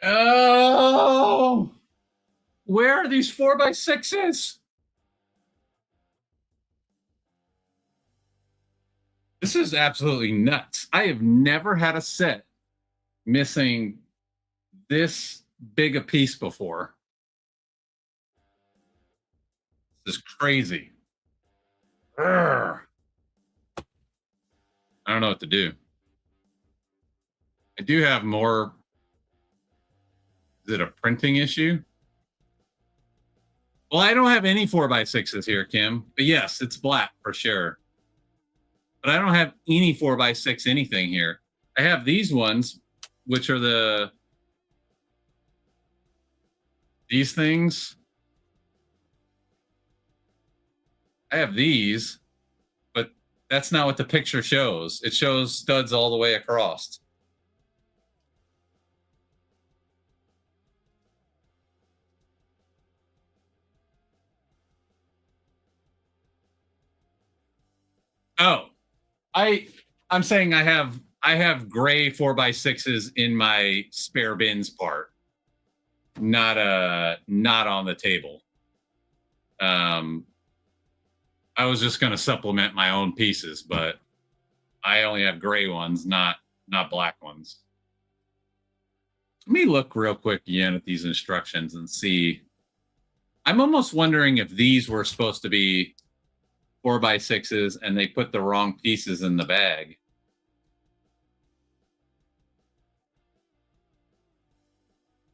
Oh, where are these 4x6s? This is absolutely nuts. I have never had a set missing this big a piece before. This is crazy. Urgh. I don't know what to do. I do have more. Is it a printing issue? Well, I don't have any 4x6s here, Kim. But yes, it's black for sure. But I don't have any 4x6 anything here. I have these ones, which are these things. I have these, but that's not what the picture shows. It shows studs all the way across. Oh, I'm saying I have gray 4x6s in my spare bins part, not on the table. I was just going to supplement my own pieces, but I only have gray ones, not black ones. Let me look real quick again at these instructions and see. I'm almost wondering if these were supposed to be 4x6s and they put the wrong pieces in the bag.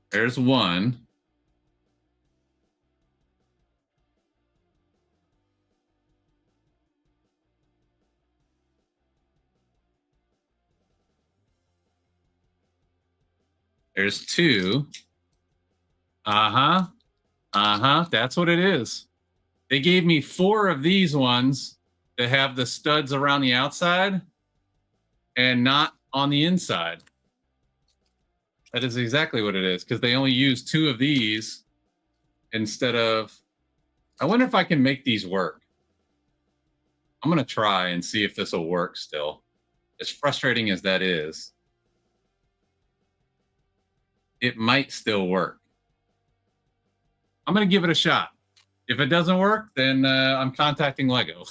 There's one. There's two. Uh-huh. Uh-huh. That's what it is. They gave me 4 of these ones that have the studs around the outside and not on the inside. That is exactly what it is, because they only use 2 of these instead of... I wonder if I can make these work. I'm going to try and see if this will work still. As frustrating as that is, it might still work. I'm going to give it a shot. If it doesn't work, then I'm contacting Lego.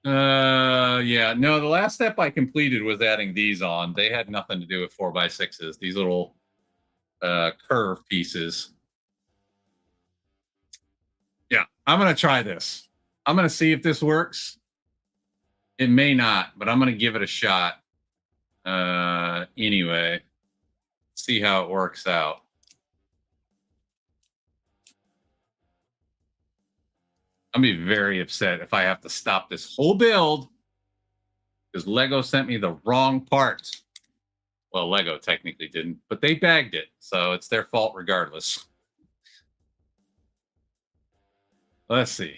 Yeah, no, the last step I completed was adding these on. They had nothing to do with 4x6s. These little curve pieces. Yeah, I'm going to try this. I'm going to see if this works. It may not, but I'm going to give it a shot anyway. See how it works out. I'm going to be very upset if I have to stop this whole build because Lego sent me the wrong parts. Well, Lego technically didn't, but they bagged it, so it's their fault regardless. Let's see.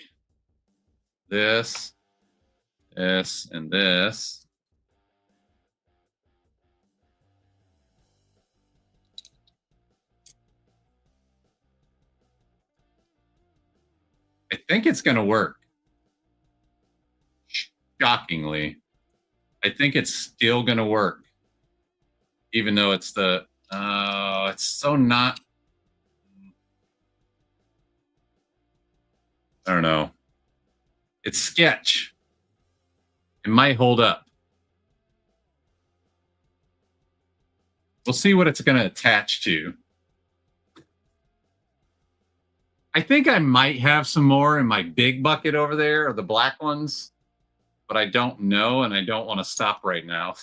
This, and this. I think it's going to work. Shockingly. I think it's still going to work. Even though it's the... it's so not... I don't know. It's sketch. It might hold up. We'll see what it's going to attach to. I think I might have some more in my big bucket over there, or the black ones, but I don't know, and I don't want to stop right now.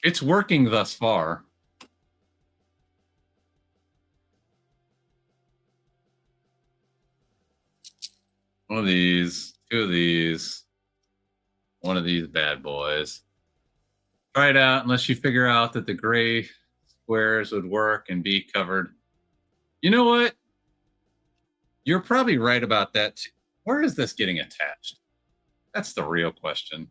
It's working thus far. One of these, two of these, one of these bad boys. Try it out unless you figure out that the gray squares would work and be covered. You know what? You're probably right about that too. Where is this getting attached? That's the real question.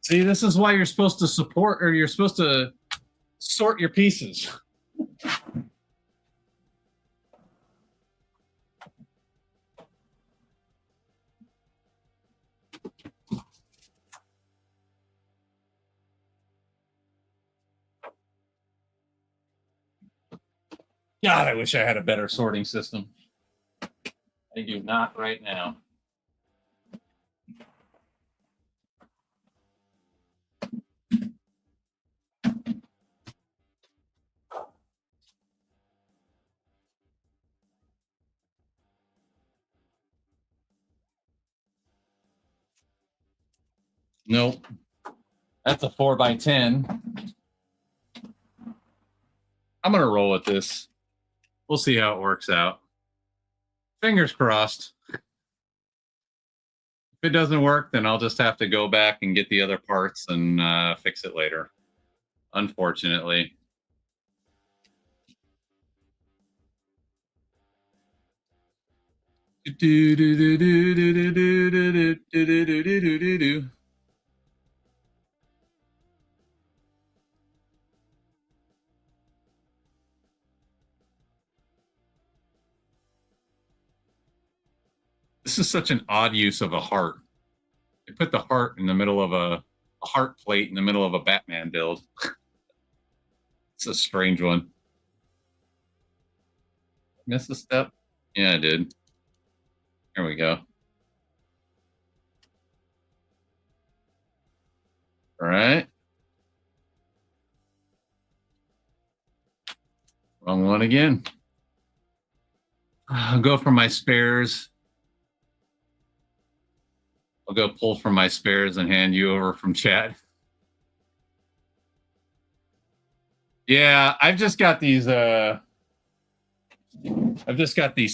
See, this is why you're supposed to support, or you're supposed to sort your pieces. God, I wish I had a better sorting system. I do not right now. Nope. That's a 4x10. I'm going to roll with this. We'll see how it works out. Fingers crossed. If it doesn't work, then I'll just have to go back and get the other parts and fix it later. Unfortunately. This is such an odd use of a heart. They put the heart in the middle of a heart plate in the middle of a Batman build. It's a strange one. Miss a step? Yeah, I did. Here we go. All right. Wrong one again. I'll go for my spares. I'll go pull from my spares and hand you over from chat. Yeah, I've just got these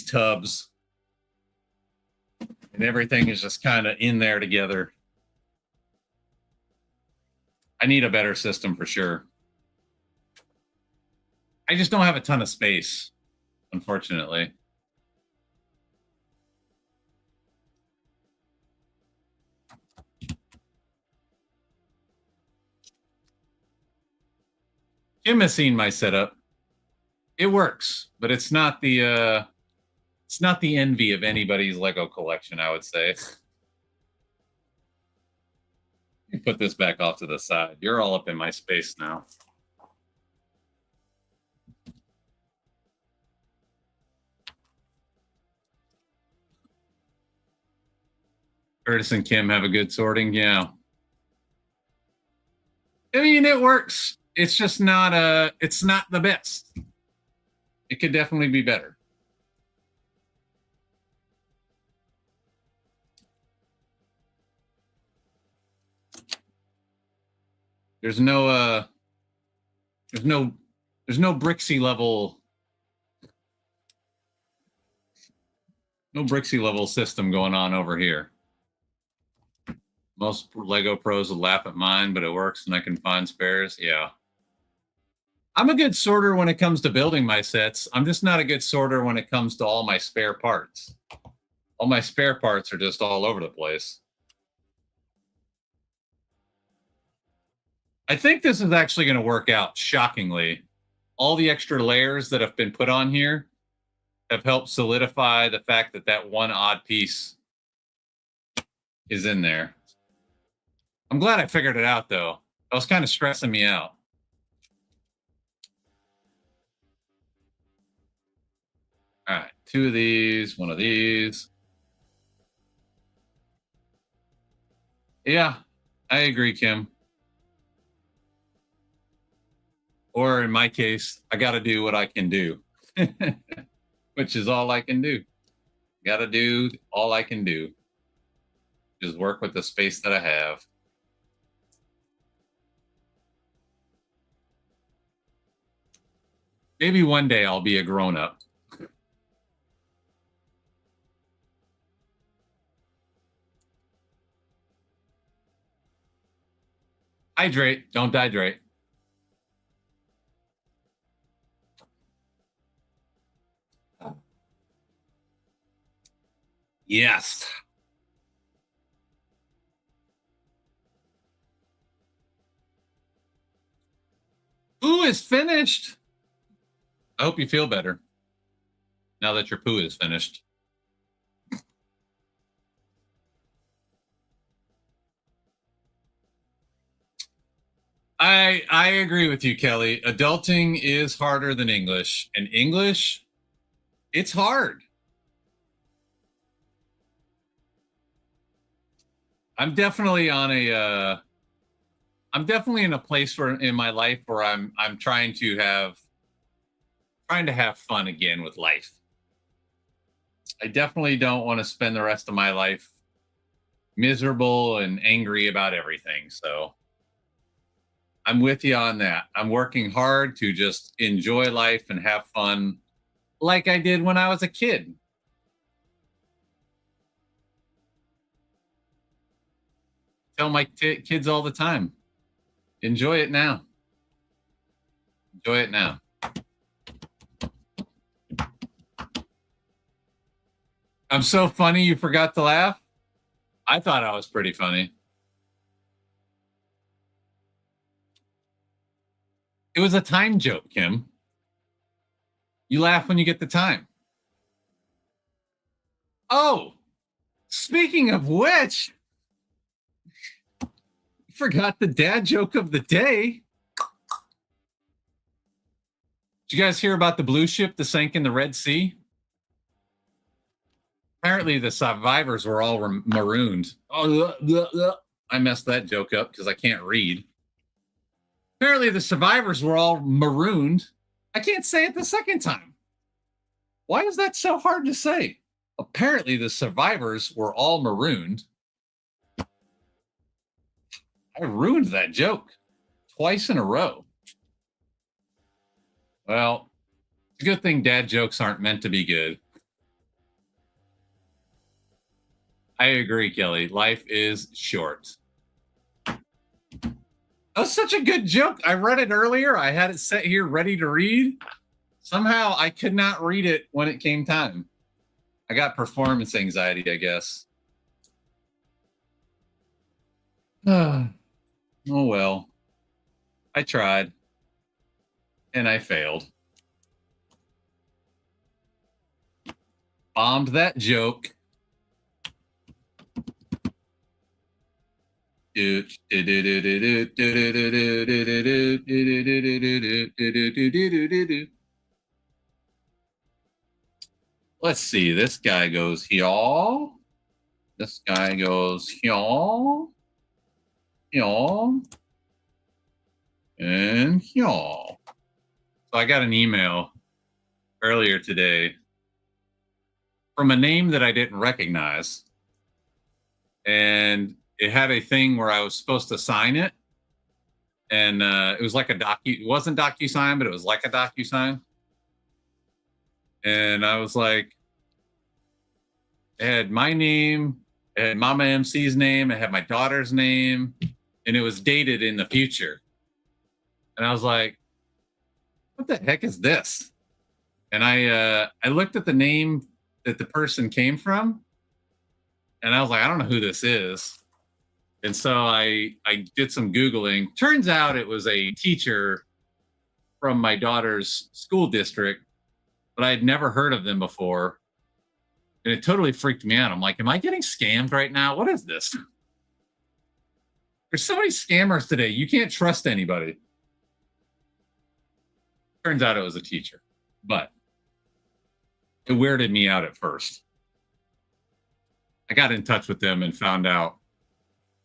tubs. And everything is just kind of in there together. I need a better system for sure. I just don't have a ton of space, unfortunately. Jim has seen my setup. It works, but it's not the envy of anybody's Lego collection, I would say. Put this back off to the side. You're all up in my space now. Curtis and Kim have a good sorting. Yeah. I mean, it works. It's just not it's not the best. It could definitely be better. There's no There's no Brixie level. No Brixie level system going on over here. Most Lego pros will laugh at mine, but it works and I can find spares. Yeah. I'm a good sorter when it comes to building my sets. I'm just not a good sorter when it comes to all my spare parts. All my spare parts are just all over the place. I think this is actually going to work out, shockingly. All the extra layers that have been put on here have helped solidify the fact that that one odd piece is in there. I'm glad I figured it out, though. That was kind of stressing me out. All right, 2 of these, 1 of these. Yeah, I agree, Kim. Or in my case, I got to do what I can do, which is all I can do. Got to do all I can do. Just work with the space that I have. Maybe one day I'll be a grown-up. Hydrate, don't dehydrate. Yes. Poo is finished. I hope you feel better now that your poo is finished. I agree with you, Kelly. Adulting is harder than English, and English, it's hard. I'm definitely on a I'm definitely in a place where in my life where I'm trying to have fun again with life. I definitely don't want to spend the rest of my life miserable and angry about everything. So I'm with you on that. I'm working hard to just enjoy life and have fun like I did when I was a kid. Tell my kids all the time, enjoy it now. Enjoy it now. I'm so funny you forgot to laugh. I thought I was pretty funny. It was a time joke, Kim. You laugh when you get the time. Oh, speaking of which, forgot the dad joke of the day. Did you guys hear about the blue ship that sank in the Red Sea? Apparently, the survivors were all marooned. Oh, I messed that joke up because I can't read. Apparently, the survivors were all marooned. I can't say it the second time. Why is that so hard to say? Apparently, the survivors were all marooned. I ruined that joke twice in a row. Well, it's a good thing dad jokes aren't meant to be good. I agree, Kelly. Life is short. That was such a good joke. I read it earlier. I had it set here ready to read. Somehow I could not read it when it came time. I got performance anxiety, I guess. Oh, well. I tried. And I failed. Bombed that joke. Let's see. This guy goes here. This guy goes here. Here. And here. So I got an email earlier today from a name that I didn't recognize. And it had a thing where I was supposed to sign it. and it was like a it wasn't DocuSign, but it was like a DocuSign. And I was like, it had my name, it had Mama MC's name, it had my daughter's name, and it was dated in the future. And I was like, what the heck is this? And I looked at the name that the person came from, and I was like, I don't know who this is. And so I did some Googling. Turns out it was a teacher from my daughter's school district, but I had never heard of them before. And it totally freaked me out. I'm like, am I getting scammed right now? What is this? There's so many scammers today. You can't trust anybody. Turns out it was a teacher, but it weirded me out at first. I got in touch with them and found out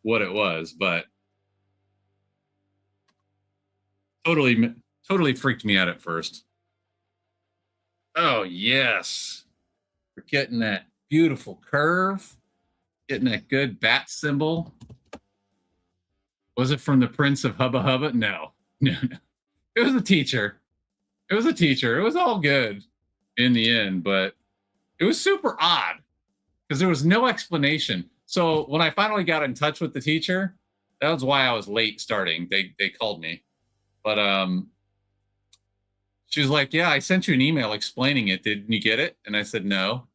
what it was, but totally freaked me out at first. Oh, yes. We're getting that beautiful curve, getting that good bat symbol. Was it from the Prince of Hubba Hubba? No. It was a teacher. It was a teacher. It was all good in the end, but it was super odd because there was no explanation. So when I finally got in touch with the teacher, that was why I was late starting. They called me, but she was like, "Yeah, I sent you an email explaining it. Didn't you get it?" And I said no.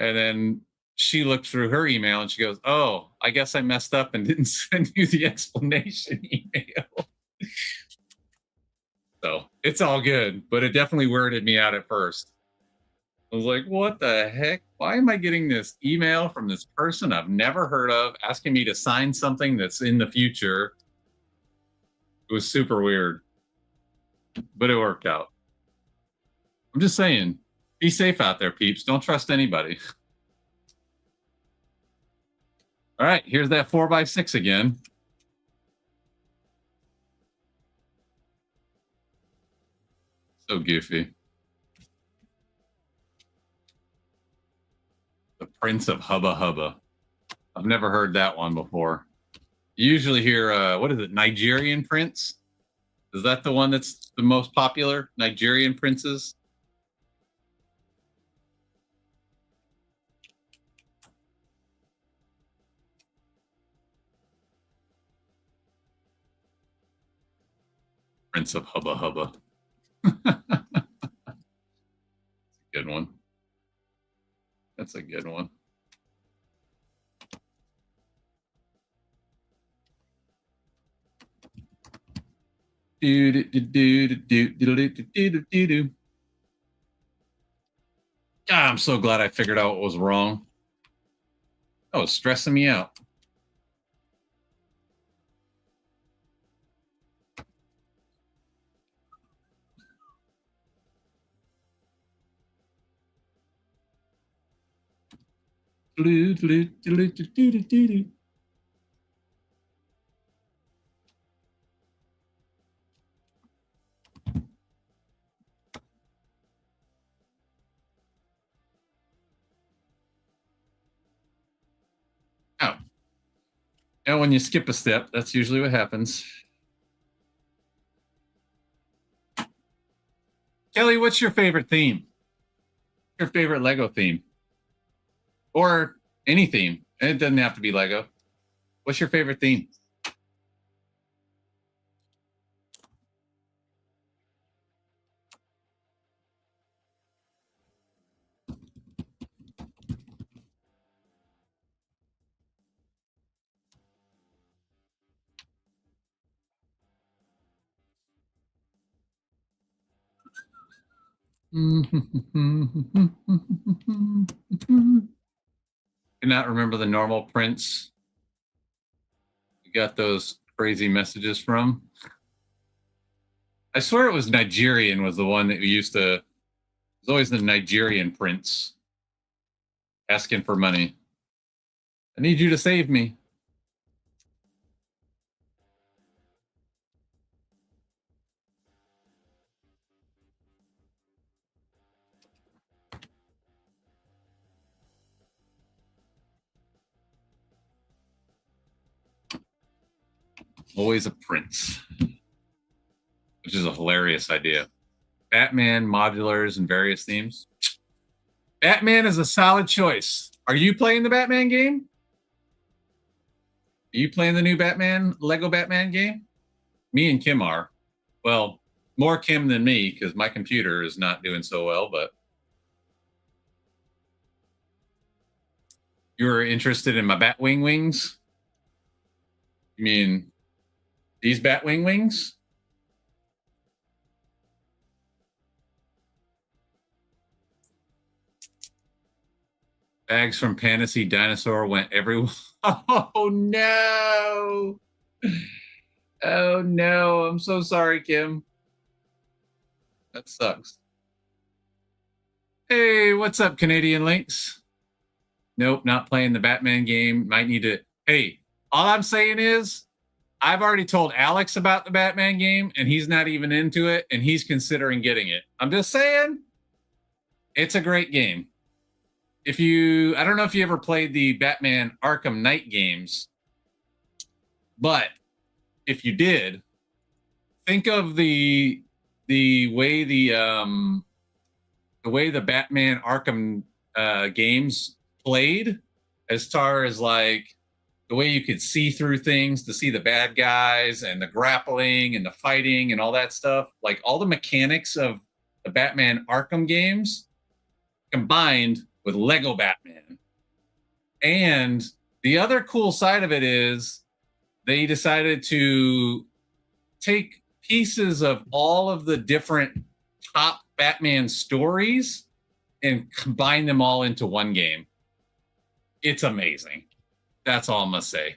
And then she looked through her email and she goes, "Oh, I guess I messed up and didn't send you the explanation email." So it's all good, but it definitely weirded me out at first. I was like, what the heck? Why am I getting this email from this person I've never heard of asking me to sign something that's in the future? It was super weird, but it worked out. I'm just saying, be safe out there, peeps. Don't trust anybody. All right, here's that 4x6 again. So goofy. The Prince of Hubba Hubba. I've never heard that one before. You usually hear, what is it, Nigerian Prince? Is that the one that's the most popular? Nigerian princes? Prince of Hubba Hubba. Good one. That's a good one. I'm so glad I figured out what was wrong. That was stressing me out. Oh. And when you skip a step, that's usually what happens. Kelly, what's your favorite theme? Your favorite Lego theme? Or any theme. And it doesn't have to be Lego. What's your favorite theme? Cannot remember the normal Prince. You got those crazy messages from. I swear it was Nigerian was the one that we used to. It was always the Nigerian Prince asking for money. I need you to save me. Always a prince, which is a hilarious idea. Batman modulars and various themes. Batman is a solid choice. Are you playing the Batman game? Are you playing the new Batman, Lego Batman game? Me and Kim are. Well, more Kim than me because my computer is not doing so well, but you're interested in my Batwing wings? You mean these Batwing wings? Bags from Fantasy Dinosaur went everywhere. Oh no. Oh no. I'm so sorry, Kim. That sucks. Hey, what's up, Canadian Links? Nope, not playing the Batman game. Might need to. Hey, all I'm saying is I've already told Alex about the Batman game and he's not even into it and he's considering getting it. I'm just saying it's a great game. I don't know if you ever played the Batman Arkham Knight games, but if you did, think of the way the Batman Arkham games played, as far as like the way you could see through things to see the bad guys and the grappling and the fighting and all that stuff, like all the mechanics of the Batman Arkham games combined with Lego Batman. And the other cool side of it is they decided to take pieces of all of the different top Batman stories and combine them all into one game. It's amazing. That's all I'm going to say.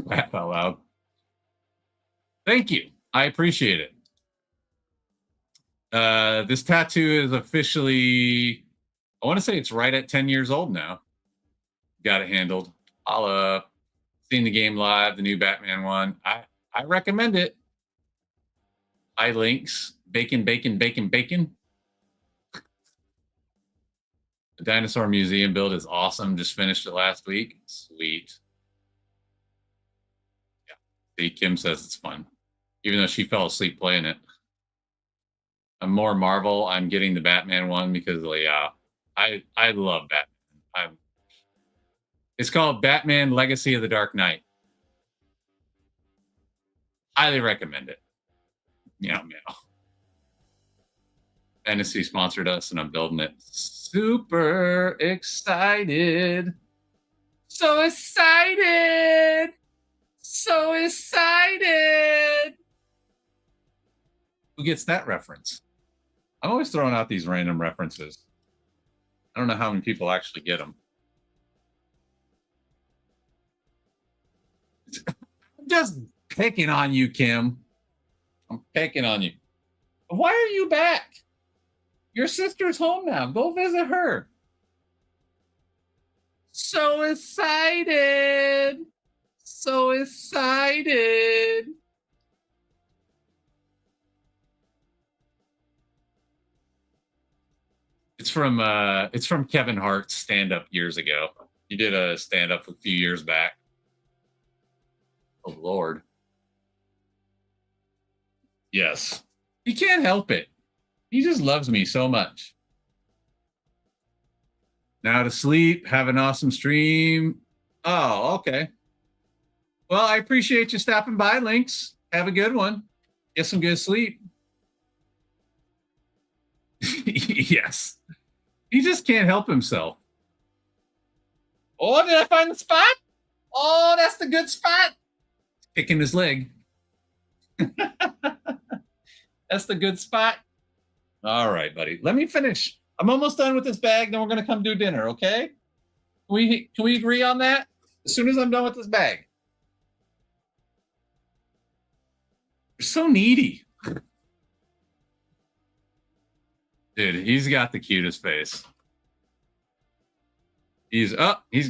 Laugh out loud. Thank you. I appreciate it. This tattoo is officially, I want to say it's right at 10 years old now. Got it handled. I'll seen the game live, the new Batman one. I recommend it. I links. Bacon. The Dinosaur Museum build is awesome. Just finished it last week. Sweet. Yeah. See, Kim says it's fun, even though she fell asleep playing it. I'm more Marvel. I'm getting the Batman one because, yeah, I love Batman. It's called Batman Legacy of the Dark Knight. Highly recommend it. Meow. Fantasy sponsored us, and I'm building it. Super excited. So excited. Who gets that reference? I'm always throwing out these random references. I don't know how many people actually get them. I'm just picking on you, Kim. I'm picking on you. Why are you back? Your sister's home now. Go visit her. So excited. It's from Kevin Hart's stand-up years ago. He did a stand-up a few years back. Oh Lord. Yes. He can't help it. He just loves me so much. Now to sleep. Have an awesome stream. Oh, okay. Well, I appreciate you stopping by, Lynx. Have a good one. Get some good sleep. Yes. He just can't help himself. Oh, did I find the spot? Oh, that's the good spot. Kicking his leg. That's the good spot. All right, buddy. Let me finish. I'm almost done with this bag. Then we're going to come do dinner, okay? Can we agree on that? As soon as I'm done with this bag. You're so needy. Dude, he's got the cutest face. He's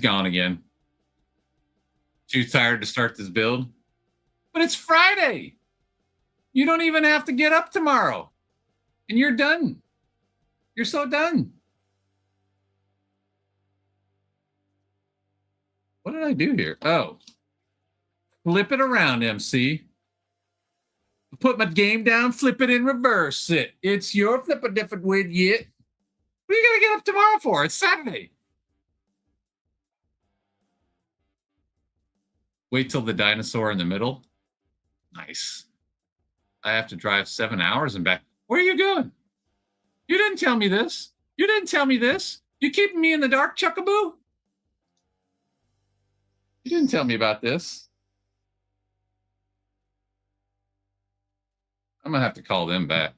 gone again. Too tired to start this build. But it's Friday. You don't even have to get up tomorrow. And you're done. You're so done. What did I do here? Oh. Flip it around, MC. Put my game down, flip it in reverse. It's your flip a different widget. What are you going to get up tomorrow for? It's Saturday. Wait till the dinosaur in the middle. Nice. I have to drive 7 hours and back. Where are you going? You didn't tell me this. You didn't tell me this. You keeping me in the dark, Chuckaboo? You didn't tell me about this. I'm going to have to call them back.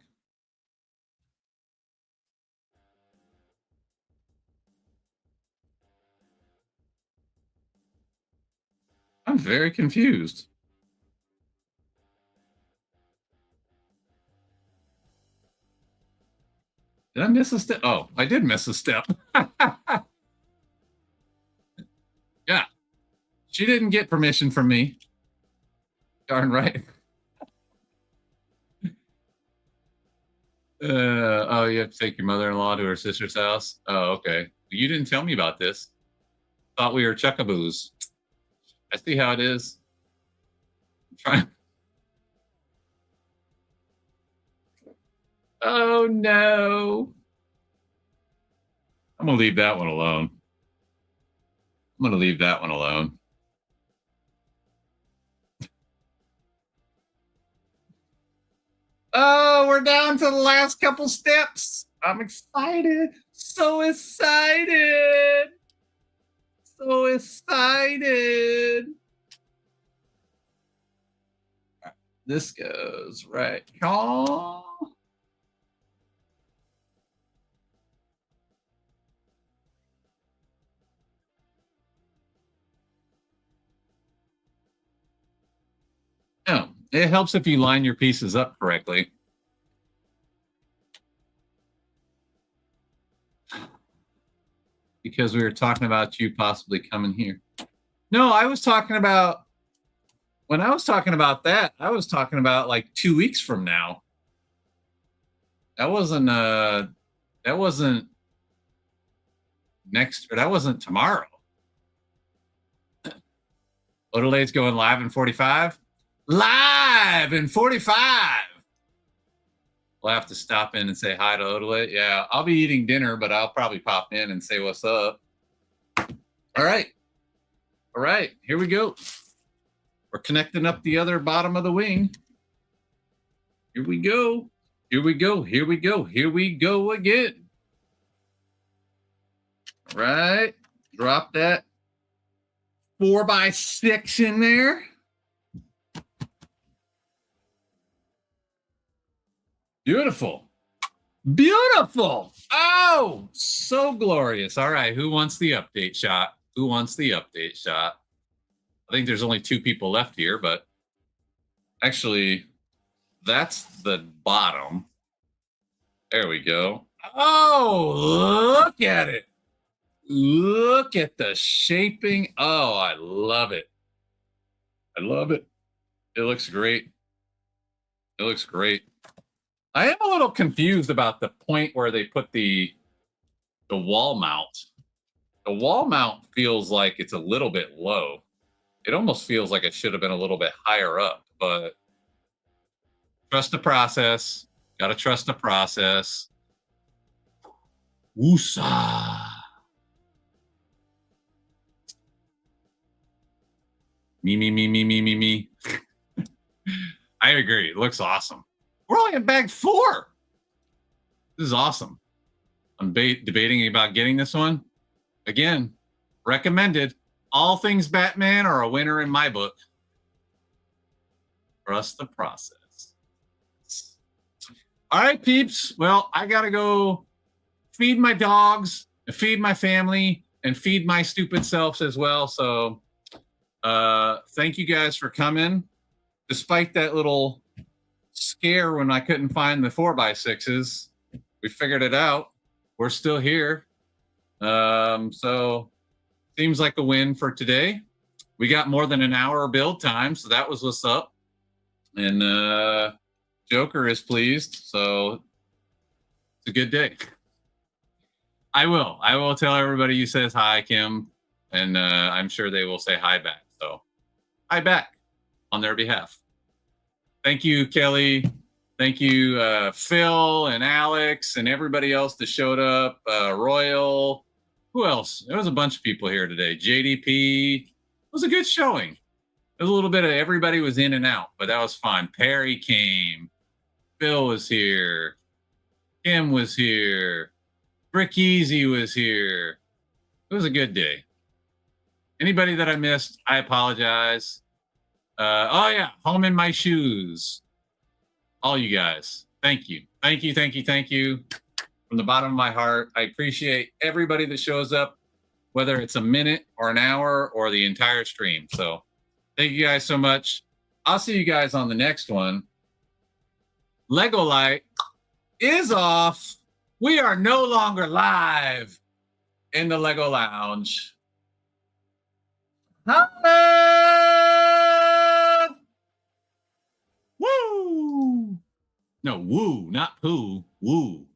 I'm very confused. Did I miss a step? Oh, I did miss a step. Yeah. She didn't get permission from me. Darn right. Oh, you have to take your mother-in-law to her sister's house? Oh, okay. You didn't tell me about this. Thought we were chuckaboos. I see how it is. I'm trying. Oh, no. I'm going to leave that one alone. I'm going to leave that one alone. Oh, we're down to the last couple steps. I'm excited. So excited. So excited. This goes right. Oh. Oh, it helps if you line your pieces up correctly. Because we were talking about you possibly coming here. No, I was talking about, when I was talking about that, I was talking about like 2 weeks from now. That wasn't next, or that wasn't tomorrow. Odole's going live in 45. Live in 45. We'll have to stop in and say hi to Odole. Yeah, I'll be eating dinner, but I'll probably pop in and say what's up. All right. All right, here we go. We're connecting up the other bottom of the wing. Here we go. Here we go. Here we go. Here we go again. All right. Drop that 4x6 in there. Beautiful. Beautiful. Oh, so glorious. All right. Who wants the update shot? Who wants the update shot? I think there's only 2 people left here, but actually, that's the bottom. There we go. Oh, look at it. Look at the shaping. Oh, I love it. I love it. It looks great. It looks great. I am a little confused about the point where they put the wall mount. The wall mount feels like it's a little bit low. It almost feels like it should have been a little bit higher up, but trust the process. Got to trust the process. Woosa. Me. I agree. It looks awesome. We're only in bag 4. This is awesome. I'm debating about getting this one. Again, recommended. All things Batman are a winner in my book. Trust the process. All right, peeps. Well, I got to go feed my dogs, and feed my family, and feed my stupid selves as well. So thank you guys for coming. Despite that little scare when I couldn't find the 4x6s, we figured it out. We're still here. So seems like a win for today. We got more than an hour build time, so that was what's up. And Joker is pleased, so it's a good day. I will tell everybody you says hi, Kim. and I'm sure they will say hi back. So, hi back on their behalf. Thank you, Kelly. Thank you, Phil and Alex and everybody else that showed up. Royal. Who else? There was a bunch of people here today. JDP. It was a good showing. There's a little bit of everybody was in and out, but that was fun. Perry came. Phil was here. Kim was here. Brick Easy was here. It was a good day. Anybody that I missed, I apologize. Oh yeah, home in my shoes. All you guys, thank you. Thank you, thank you, thank you. From the bottom of my heart, I appreciate everybody that shows up, whether it's a minute or an hour or the entire stream. So thank you guys so much. I'll see you guys on the next one. Lego Light is off. We are no longer live in the Lego Lounge. Woo! No, woo, not poo. Woo.